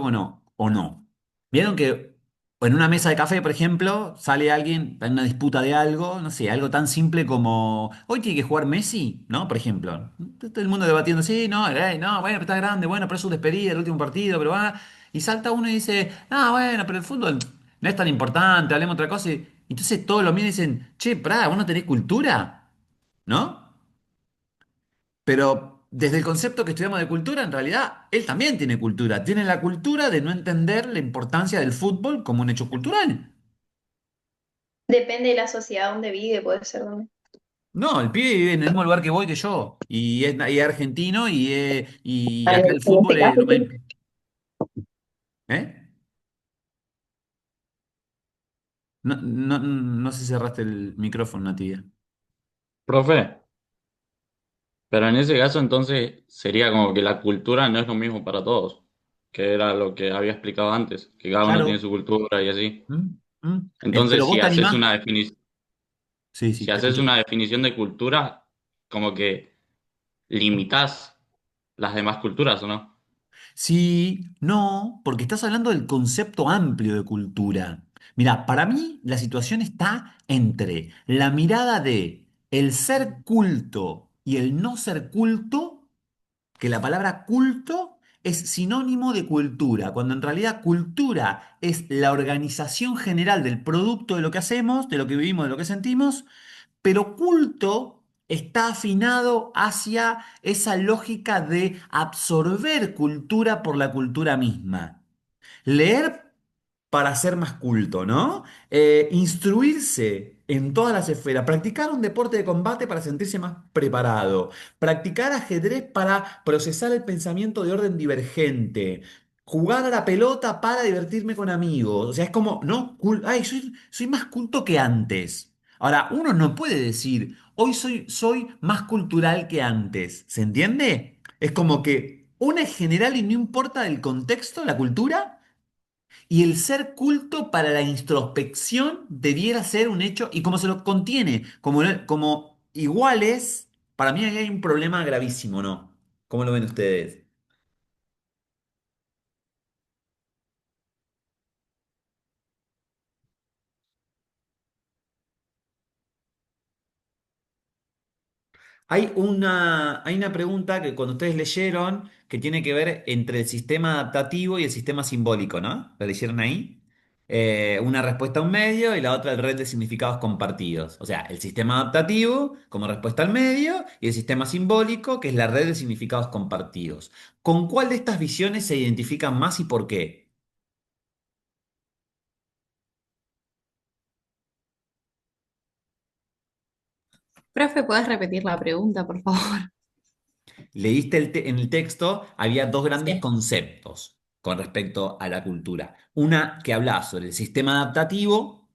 o no. Vieron que en una mesa de café, por ejemplo, sale alguien en una disputa de algo, no sé, algo tan simple como, hoy tiene que jugar Messi, ¿no? Por ejemplo, todo el mundo debatiendo, sí, no, no, bueno, pero está grande, bueno, pero es su despedida, el último partido, pero va. Y salta uno y dice, ah, bueno, pero el fútbol. no es tan importante, hablemos otra cosa. Y entonces todos lo miran y dicen, che, pará, ¿vos no tenés cultura? ¿No? Pero desde el concepto que estudiamos de cultura, en realidad, él también tiene cultura. Tiene la cultura de no entender la importancia del fútbol como un hecho cultural. Depende de la sociedad donde vive, puede ser también. No, el pibe vive en el mismo lugar que voy que yo. Y es argentino y En acá el en fútbol este es caso, lo más... sí. ¿Eh? No sé si cerraste el micrófono, Natalia. Profe, pero en ese caso entonces sería como que la cultura no es lo mismo para todos, que era lo que había explicado antes, que cada uno tiene Claro. su cultura y así. ¿Mm? ¿Mm? Pero Entonces, vos te animás. Sí, sí, si te haces escucho. una definición de cultura, como que limitas las demás culturas, ¿o no? Sí, no, porque estás hablando del concepto amplio de cultura. Mira, para mí la situación está entre la mirada de el ser culto y el no ser culto, que la palabra culto es sinónimo de cultura, cuando en realidad cultura es la organización general del producto de lo que hacemos, de lo que vivimos, de lo que sentimos, pero culto está afinado hacia esa lógica de absorber cultura por la cultura misma. Leer para ser más culto, ¿no? Instruirse en todas las esferas, practicar un deporte de combate para sentirse más preparado, practicar ajedrez para procesar el pensamiento de orden divergente, jugar a la pelota para divertirme con amigos. O sea, es como, ¿no? Ay, soy más culto que antes. Ahora, uno no puede decir, hoy soy más cultural que antes. ¿Se entiende? Es como que una es general y no importa el contexto, la cultura. Y el ser culto para la introspección debiera ser un hecho, y como se lo contiene como iguales, para mí ahí hay un problema gravísimo, ¿no? ¿Cómo lo ven ustedes? Hay una pregunta que cuando ustedes leyeron que tiene que ver entre el sistema adaptativo y el sistema simbólico, ¿no? ¿Lo leyeron ahí? Una respuesta a un medio y la otra el red de significados compartidos. O sea, el sistema adaptativo como respuesta al medio y el sistema simbólico que es la red de significados compartidos. ¿Con cuál de estas visiones se identifican más y por qué? Profe, ¿puedes repetir la pregunta, por favor? Leíste en el texto, había dos grandes Sí. conceptos con respecto a la cultura. Una que hablaba sobre el sistema adaptativo,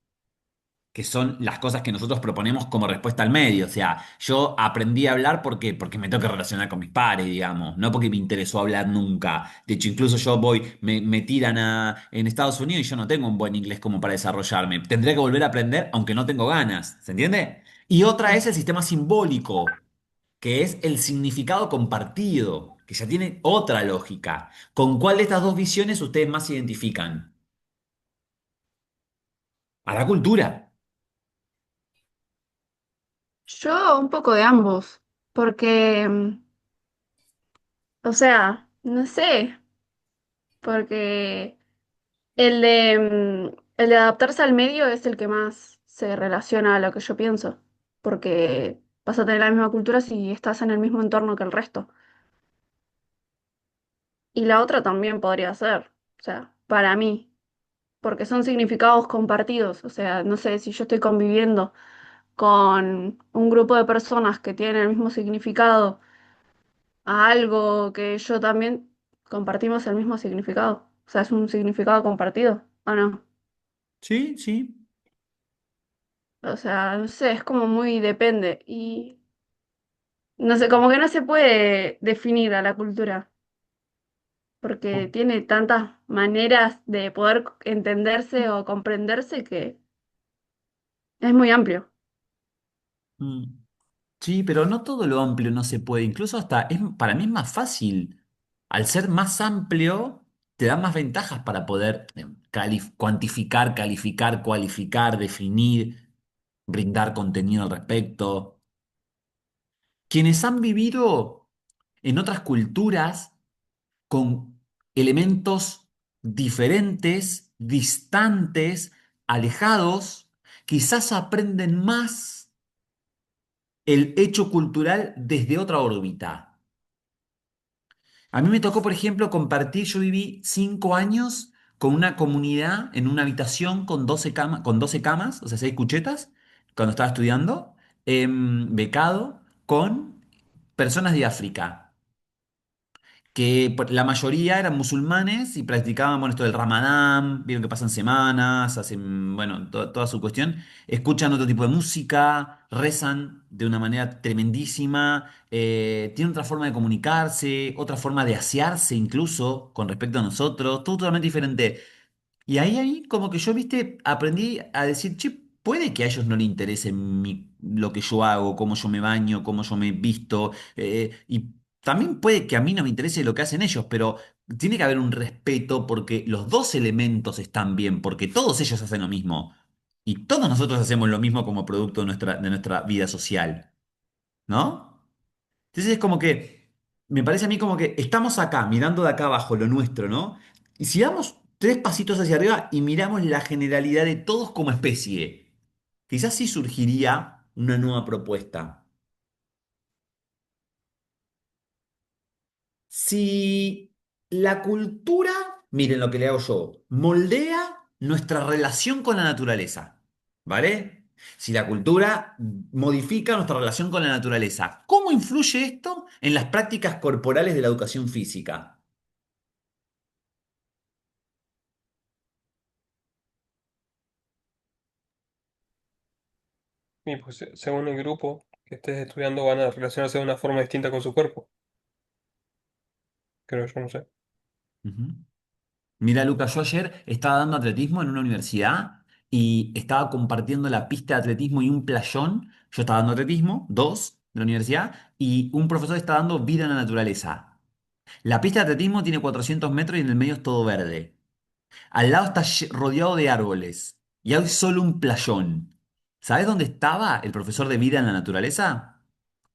que son las cosas que nosotros proponemos como respuesta al medio. O sea, yo aprendí a hablar porque me tengo que relacionar con mis pares, digamos, no porque me interesó hablar nunca. De hecho, incluso yo me tiran en Estados Unidos y yo no tengo un buen inglés como para desarrollarme. Tendría que volver a aprender aunque no tengo ganas, ¿se entiende? Y otra es el sistema simbólico, que es el significado compartido, que ya tiene otra lógica. ¿Con cuál de estas dos visiones ustedes más se identifican? A la cultura. Yo un poco de ambos, porque, o sea, no sé, porque el de adaptarse al medio es el que más se relaciona a lo que yo pienso, porque vas a tener la misma cultura si estás en el mismo entorno que el resto. Y la otra también podría ser, o sea, para mí, porque son significados compartidos, o sea, no sé, si yo estoy conviviendo con un grupo de personas que tienen el mismo significado a algo que yo también compartimos el mismo significado. O sea, es un significado compartido, ¿o no? Sí, sí. O sea, no sé, es como muy depende. Y no sé, como que no se puede definir a la cultura, porque tiene tantas maneras de poder entenderse o comprenderse que es muy amplio. Mm. Sí, pero no todo lo amplio no se puede. Incluso hasta para mí es más fácil. Al ser más amplio, te da más ventajas para poder cuantificar, calificar, cualificar, definir, brindar contenido al respecto. Quienes han vivido en otras culturas con elementos diferentes, distantes, alejados, quizás aprenden más el hecho cultural desde otra órbita. A mí me tocó, por ejemplo, compartir, yo viví 5 años con una comunidad en una habitación con 12 camas, o sea, 6 cuchetas, cuando estaba estudiando, becado, con personas de África, que la mayoría eran musulmanes y practicaban, bueno, esto del Ramadán, vieron que pasan semanas, hacen, bueno, toda su cuestión, escuchan otro tipo de música, rezan de una manera tremendísima, tienen otra forma de comunicarse, otra forma de asearse incluso con respecto a nosotros, todo totalmente diferente. Y ahí como que yo, viste, aprendí a decir, che, puede que a ellos no les interese lo que yo hago, cómo yo me baño, cómo yo me visto, y también puede que a mí no me interese lo que hacen ellos, pero tiene que haber un respeto porque los dos elementos están bien, porque todos ellos hacen lo mismo, y todos nosotros hacemos lo mismo como producto de nuestra vida social, ¿no? Entonces es como que, me parece a mí como que estamos acá, mirando de acá abajo lo nuestro, ¿no? Y si damos 3 pasitos hacia arriba y miramos la generalidad de todos como especie, quizás sí surgiría una nueva propuesta. Si la cultura, miren lo que le hago yo, moldea nuestra relación con la naturaleza, ¿vale? Si la cultura modifica nuestra relación con la naturaleza, ¿cómo influye esto en las prácticas corporales de la educación física? Y pues según el grupo que estés estudiando van a relacionarse de una forma distinta con su cuerpo. Creo yo, no sé. Ujú. Mira, Lucas, yo ayer estaba dando atletismo en una universidad y estaba compartiendo la pista de atletismo y un playón. Yo estaba dando atletismo, dos de la universidad, y un profesor está dando vida en la naturaleza. La pista de atletismo tiene 400 metros y en el medio es todo verde. Al lado está rodeado de árboles y hay solo un playón. ¿Sabes dónde estaba el profesor de vida en la naturaleza?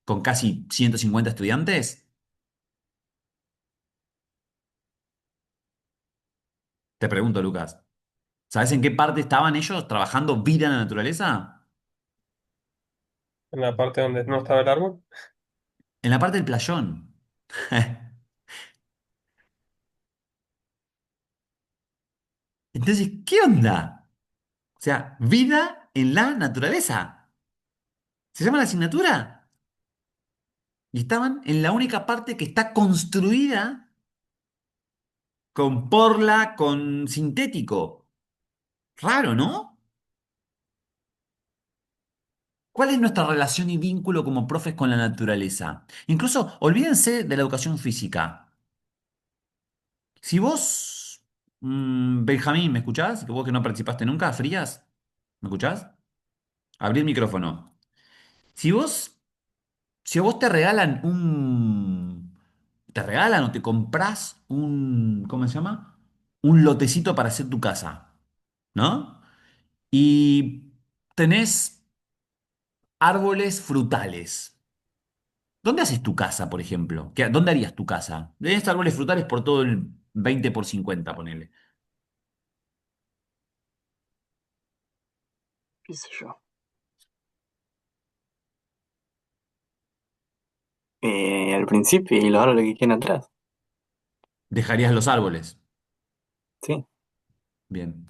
Con casi 150 estudiantes. Te pregunto, Lucas. ¿Sabes en qué parte estaban ellos trabajando vida en la naturaleza? En la parte donde no estaba el árbol. En la parte del playón. Entonces, ¿qué onda? O sea, vida en la naturaleza. ¿Se llama la asignatura? Y estaban en la única parte que está construida con porla, con sintético. Raro, ¿no? ¿Cuál es nuestra relación y vínculo como profes con la naturaleza? Incluso, olvídense de la educación física. Si vos, Benjamín, ¿me escuchás? Que vos que no participaste nunca, Frías, ¿me escuchás? Abrí el micrófono. Si vos, si a vos te regalan o te comprás ¿cómo se llama? Un lotecito para hacer tu casa, ¿no? Y tenés árboles frutales. ¿Dónde haces tu casa, por ejemplo? ¿Dónde harías tu casa? Tenés árboles frutales por todo el 20 por 50, ponele. qué sé yo. Al principio y ahora lo que queden atrás. ¿Dejarías los árboles? Sí. Bien.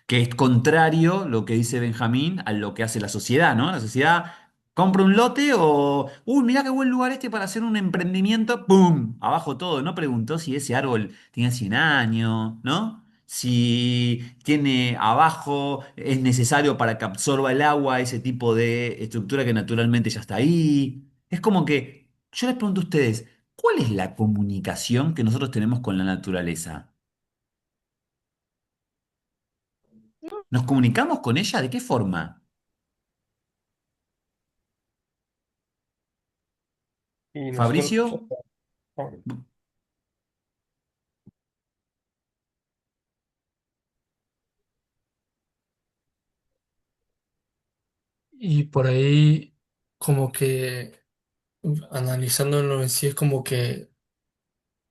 Que es contrario lo que dice Benjamín a lo que hace la sociedad, ¿no? La sociedad compra un lote o, mirá qué buen lugar este para hacer un emprendimiento, ¡pum! Abajo todo. No preguntó si ese árbol tiene 100 años, ¿no? Si tiene abajo, es necesario para que absorba el agua ese tipo de estructura que naturalmente ya está ahí. Es como que, yo les pregunto a ustedes, ¿cuál es la comunicación que nosotros tenemos con la naturaleza? ¿Nos comunicamos con ella? ¿De qué forma? Y nosotros, Fabricio, Y por ahí, como que analizándolo en sí, es como que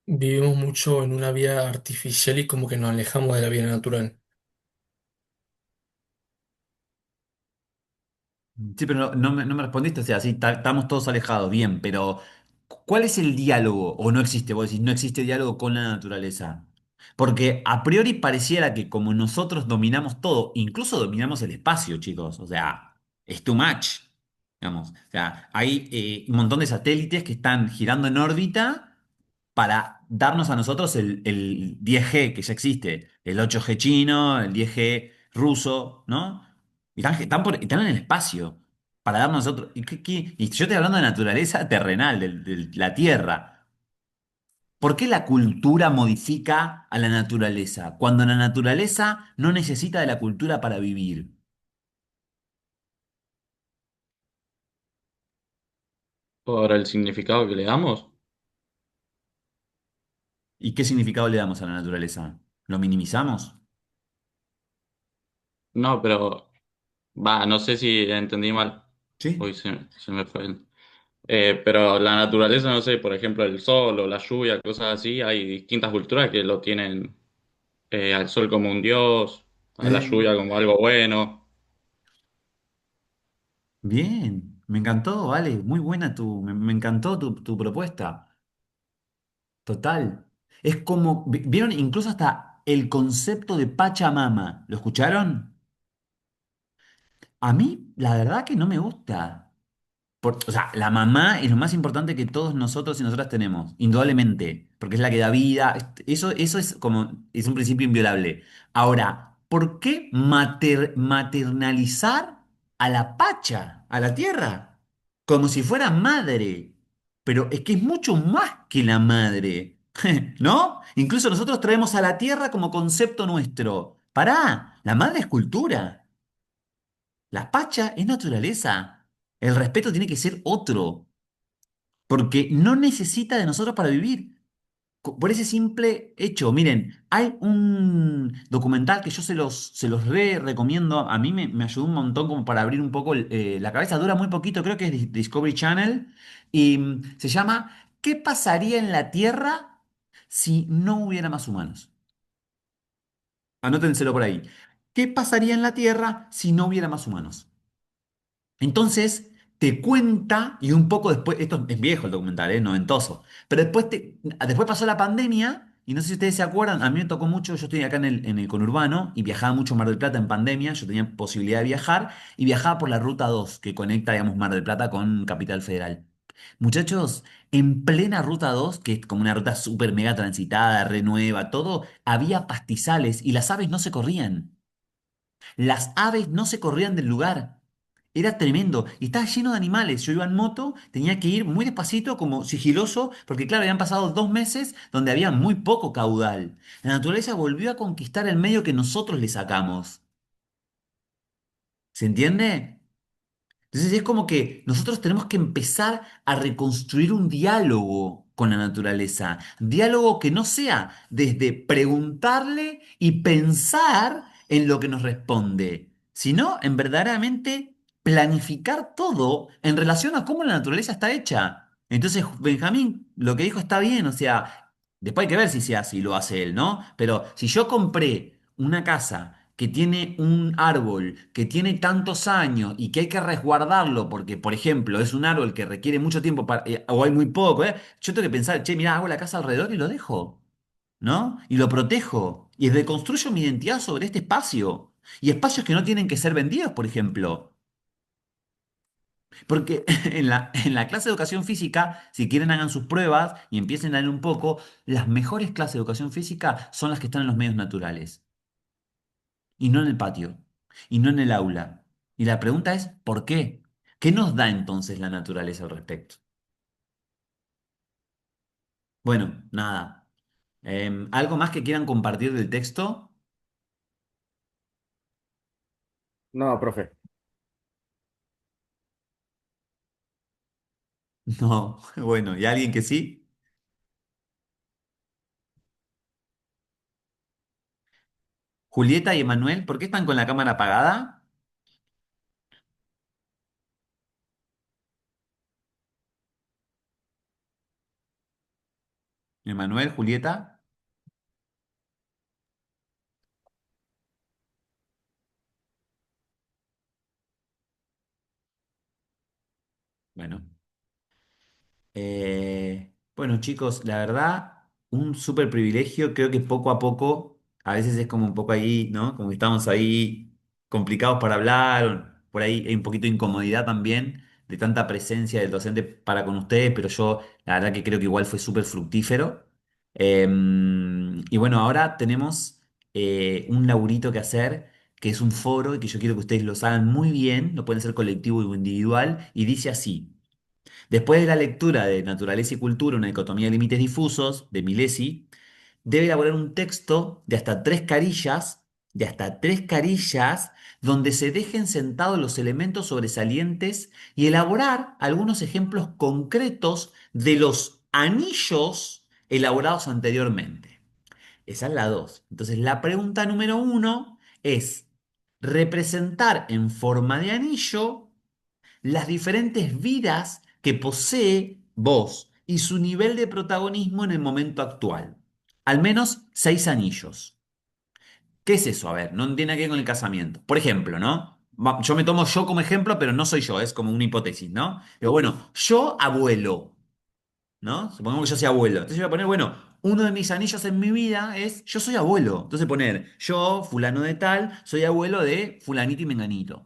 vivimos mucho en una vida artificial y como que nos alejamos de la vida natural. Sí, pero no me respondiste, o sea, sí, estamos todos alejados, bien, pero ¿cuál es el diálogo? ¿O no existe? Vos decís, no existe diálogo con la naturaleza. Porque a priori pareciera que como nosotros dominamos todo, incluso dominamos el espacio, chicos, o sea, es too much, digamos. O sea, hay un montón de satélites que están girando en órbita para darnos a nosotros el 10G que ya existe, el 8G chino, el 10G ruso, ¿no? Y están en el espacio para darnos a nosotros. Y yo estoy hablando de naturaleza terrenal, de la Tierra. ¿Por qué la cultura modifica a la naturaleza cuando la naturaleza no necesita de la cultura para vivir? Por el significado que le damos. ¿Y qué significado le damos a la naturaleza? ¿Lo minimizamos? No, pero va, no sé si entendí mal. ¿Sí? Uy, se me fue. Pero la naturaleza, no sé, por ejemplo, el sol o la lluvia, cosas así, hay distintas culturas que lo tienen al sol como un dios, a la Eh, lluvia como algo bueno. Bien, me encantó, vale, muy buena me encantó tu propuesta. Total. Es como, ¿vieron? Incluso hasta el concepto de Pachamama. ¿Lo escucharon? A mí, la verdad que no me gusta. O sea, la mamá es lo más importante que todos nosotros y nosotras tenemos, indudablemente, porque es la que da vida. Eso es como, es un principio inviolable. Ahora, ¿por qué maternalizar a la Pacha, a la tierra? Como si fuera madre. Pero es que es mucho más que la madre, ¿no? Incluso nosotros traemos a la tierra como concepto nuestro. Pará, la madre es cultura. La Pacha es naturaleza. El respeto tiene que ser otro, porque no necesita de nosotros para vivir. Por ese simple hecho, miren, hay un documental que yo se los recomiendo, a mí me ayudó un montón como para abrir un poco la cabeza, dura muy poquito, creo que es de Discovery Channel, y se llama ¿Qué pasaría en la Tierra si no hubiera más humanos? Anótenselo por ahí. ¿Qué pasaría en la Tierra si no hubiera más humanos? Entonces te cuenta, y un poco después, esto es viejo el documental, noventoso, pero después pasó la pandemia, y no sé si ustedes se acuerdan, a mí me tocó mucho, yo estoy acá en el conurbano, y viajaba mucho a Mar del Plata en pandemia, yo tenía posibilidad de viajar, y viajaba por la Ruta 2 que conecta, digamos, Mar del Plata con Capital Federal. Muchachos, en plena Ruta 2 que es como una ruta súper mega transitada, renueva, todo, había pastizales y las aves no se corrían. Las aves no se corrían del lugar. Era tremendo. Y estaba lleno de animales. Yo iba en moto, tenía que ir muy despacito, como sigiloso, porque claro, habían pasado 2 meses donde había muy poco caudal. La naturaleza volvió a conquistar el medio que nosotros le sacamos. ¿Se entiende? Entonces es como que nosotros tenemos que empezar a reconstruir un diálogo con la naturaleza. Diálogo que no sea desde preguntarle y pensar en lo que nos responde, sino en verdaderamente planificar todo en relación a cómo la naturaleza está hecha. Entonces, Benjamín, lo que dijo está bien, o sea, después hay que ver si se hace y lo hace él, ¿no? Pero si yo compré una casa que tiene un árbol que tiene tantos años y que hay que resguardarlo porque, por ejemplo, es un árbol que requiere mucho tiempo o hay muy poco, yo tengo que pensar, che, mira, hago la casa alrededor y lo dejo, ¿no? Y lo protejo y reconstruyo mi identidad sobre este espacio. Y espacios que no tienen que ser vendidos, por ejemplo. Porque en la clase de educación física, si quieren hagan sus pruebas y empiecen a leer un poco, las mejores clases de educación física son las que están en los medios naturales y no en el patio, y no en el aula. Y la pregunta es, ¿por qué? ¿Qué nos da entonces la naturaleza al respecto? Bueno, nada. ¿Algo más que quieran compartir del texto? No, profe. No. Bueno, ¿y alguien que sí? Julieta y Emanuel, ¿por qué están con la cámara apagada? Emanuel, Julieta. Bueno, chicos, la verdad, un súper privilegio. Creo que poco a poco, a veces es como un poco ahí, ¿no? Como que estamos ahí complicados para hablar, por ahí hay un poquito de incomodidad también de tanta presencia del docente para con ustedes, pero yo la verdad que creo que igual fue súper fructífero. Eh, y bueno, ahora tenemos un laburito que hacer, que es un foro y que yo quiero que ustedes lo hagan muy bien, lo pueden hacer colectivo o individual, y dice así. Después de la lectura de Naturaleza y Cultura, una dicotomía de límites difusos, de Milesi, debe elaborar un texto de hasta tres carillas, donde se dejen sentados los elementos sobresalientes y elaborar algunos ejemplos concretos de los anillos elaborados anteriormente. Esa es la dos. Entonces, la pregunta número uno es representar en forma de anillo las diferentes vidas que posee vos y su nivel de protagonismo en el momento actual. Al menos 6 anillos. ¿Qué es eso? A ver, no tiene nada que ver con el casamiento. Por ejemplo, ¿no? Yo me tomo yo como ejemplo, pero no soy yo, es como una hipótesis, ¿no? Pero bueno, yo abuelo, ¿no? Supongamos que yo soy abuelo. Entonces yo voy a poner, bueno, uno de mis anillos en mi vida es yo soy abuelo. Entonces poner yo, fulano de tal, soy abuelo de fulanito y menganito.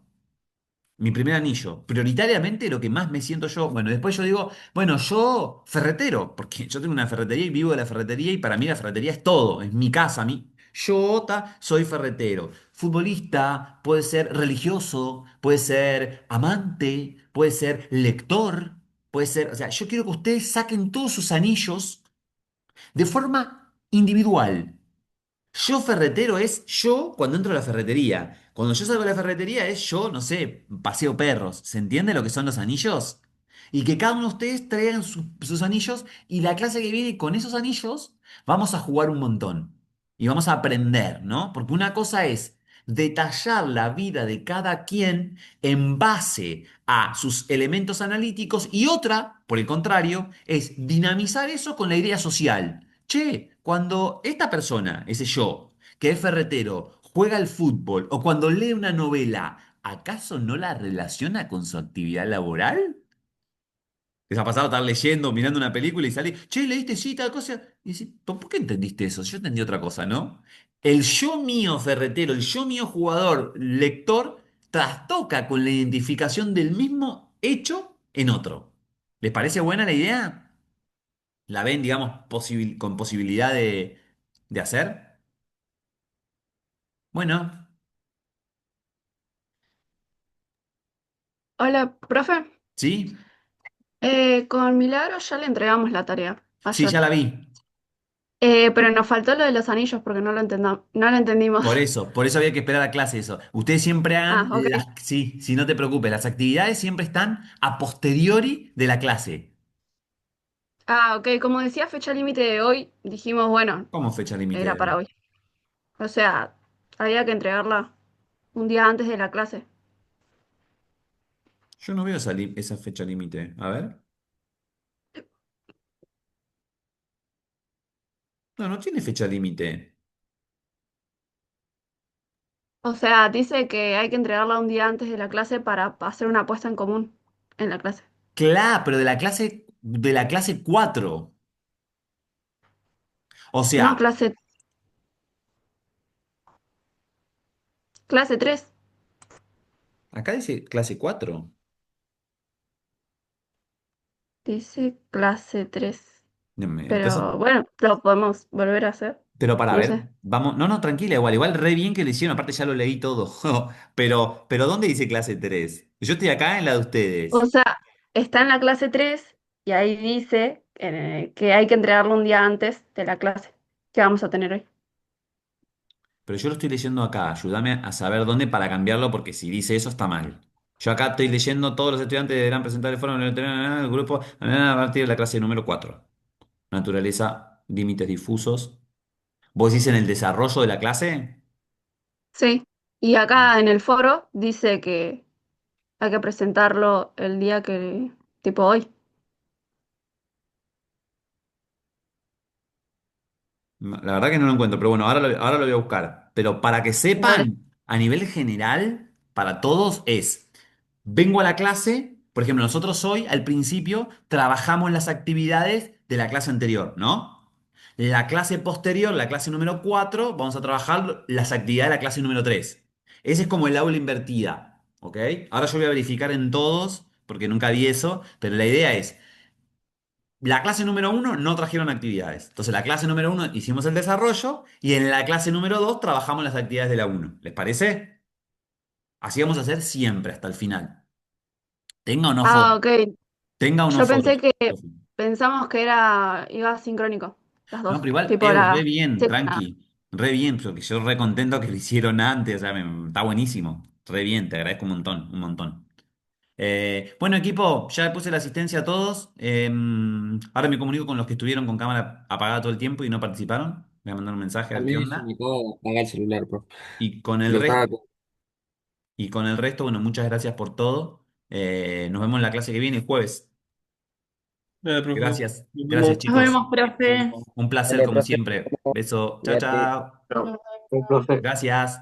Mi primer anillo. Prioritariamente lo que más me siento yo. Bueno, después yo digo, bueno, yo ferretero, porque yo tengo una ferretería y vivo de la ferretería y para mí la ferretería es todo, es mi casa. Yo soy ferretero. Futbolista, puede ser religioso, puede ser amante, puede ser lector, puede ser. O sea, yo quiero que ustedes saquen todos sus anillos de forma individual. Yo ferretero es yo cuando entro a la ferretería. Cuando yo salgo de la ferretería es yo, no sé, paseo perros. ¿Se entiende lo que son los anillos? Y que cada uno de ustedes traigan sus anillos y la clase que viene con esos anillos vamos a jugar un montón. Y vamos a aprender, ¿no? Porque una cosa es detallar la vida de cada quien en base a sus elementos analíticos y otra, por el contrario, es dinamizar eso con la idea social. Che, cuando esta persona, ese yo, que es ferretero, juega al fútbol o cuando lee una novela, ¿acaso no la relaciona con su actividad laboral? ¿Les ha pasado estar leyendo, mirando una película y salir, che, leíste sí, tal cosa? Y decís, ¿por qué entendiste eso? Yo entendí otra cosa, ¿no? El yo mío ferretero, el yo mío jugador, lector, trastoca con la identificación del mismo hecho en otro. ¿Les parece buena la idea? ¿La ven, digamos, con posibilidad de hacer? Bueno, Hola, profe. ¿sí? Con Milagro ya le entregamos la tarea Sí, ya ayer. la vi. Pero nos faltó lo de los anillos porque no lo entendimos. Por eso había que esperar a clase eso. Ustedes siempre Ah, hagan ok. sí, sí, no te preocupes, las actividades siempre están a posteriori de la clase. Ah, ok. Como decía fecha límite de hoy, dijimos, bueno, ¿Cómo fecha límite era de para hoy? hoy. O sea, había que entregarla un día antes de la clase. Yo no veo esa fecha límite. A ver. No, no tiene fecha límite. O sea, dice que hay que entregarla un día antes de la clase para hacer una apuesta en común en la clase. Claro, pero de la clase 4. O No, sea, clase 3. acá dice clase 4. Dice clase 3. Entonces, Pero bueno, lo podemos volver a hacer. pero para No ver, sé. vamos, no, no, tranquila, igual re bien que lo hicieron, aparte ya lo leí todo. Pero ¿dónde dice clase 3? Yo estoy acá en la de O ustedes. sea, está en la clase 3 y ahí dice que hay que entregarlo un día antes de la clase que vamos a tener hoy. Pero yo lo estoy leyendo acá, ayúdame a saber dónde para cambiarlo, porque si dice eso está mal. Yo acá estoy leyendo, todos los estudiantes deberán presentar el foro el grupo a partir de la clase número 4. Naturaleza, límites difusos. ¿Vos decís en el desarrollo de la clase? Sí. Y acá en el foro dice que hay que presentarlo el día que, tipo hoy. La verdad que no lo encuentro, pero bueno, ahora lo voy a buscar. Pero para que Dale. sepan, a nivel general, para todos es, vengo a la clase, Por ejemplo, nosotros hoy, al principio, trabajamos las actividades de la clase anterior, ¿no? La clase posterior, la clase número 4, vamos a trabajar las actividades de la clase número 3. Ese es como el aula invertida, ¿ok? Ahora yo voy a verificar en todos, porque nunca vi eso, pero la idea es, la clase número 1 no trajeron actividades. Entonces, la clase número 1 hicimos el desarrollo y en la clase número 2 trabajamos las actividades de la uno. ¿Les parece? Así vamos a hacer siempre, hasta el final. Tenga o no Ah, fotos. ok. Tenga o no Yo pensé fotos. que pensamos que iba sincrónico, las No, dos. pero igual, Tipo re la bien, semana. tranqui. Re bien, porque yo re contento que lo hicieron antes. O sea, está buenísimo. Re bien, te agradezco un montón, un montón. Bueno, equipo, ya le puse la asistencia a todos. Ahora me comunico con los que estuvieron con cámara apagada todo el tiempo y no participaron. Voy a mandar un mensaje a A ver qué mí se onda. me acaba de apagar el celular, profe. Y con el Lo resto, estaba... bueno, muchas gracias por todo. Nos vemos en la clase que viene, el jueves. Profe. Gracias, Nos gracias vemos. Nos chicos. vemos, profe. Un placer Dale, como profe, siempre. Beso. Chao, cuídate. chao. Chao. Profe. Gracias.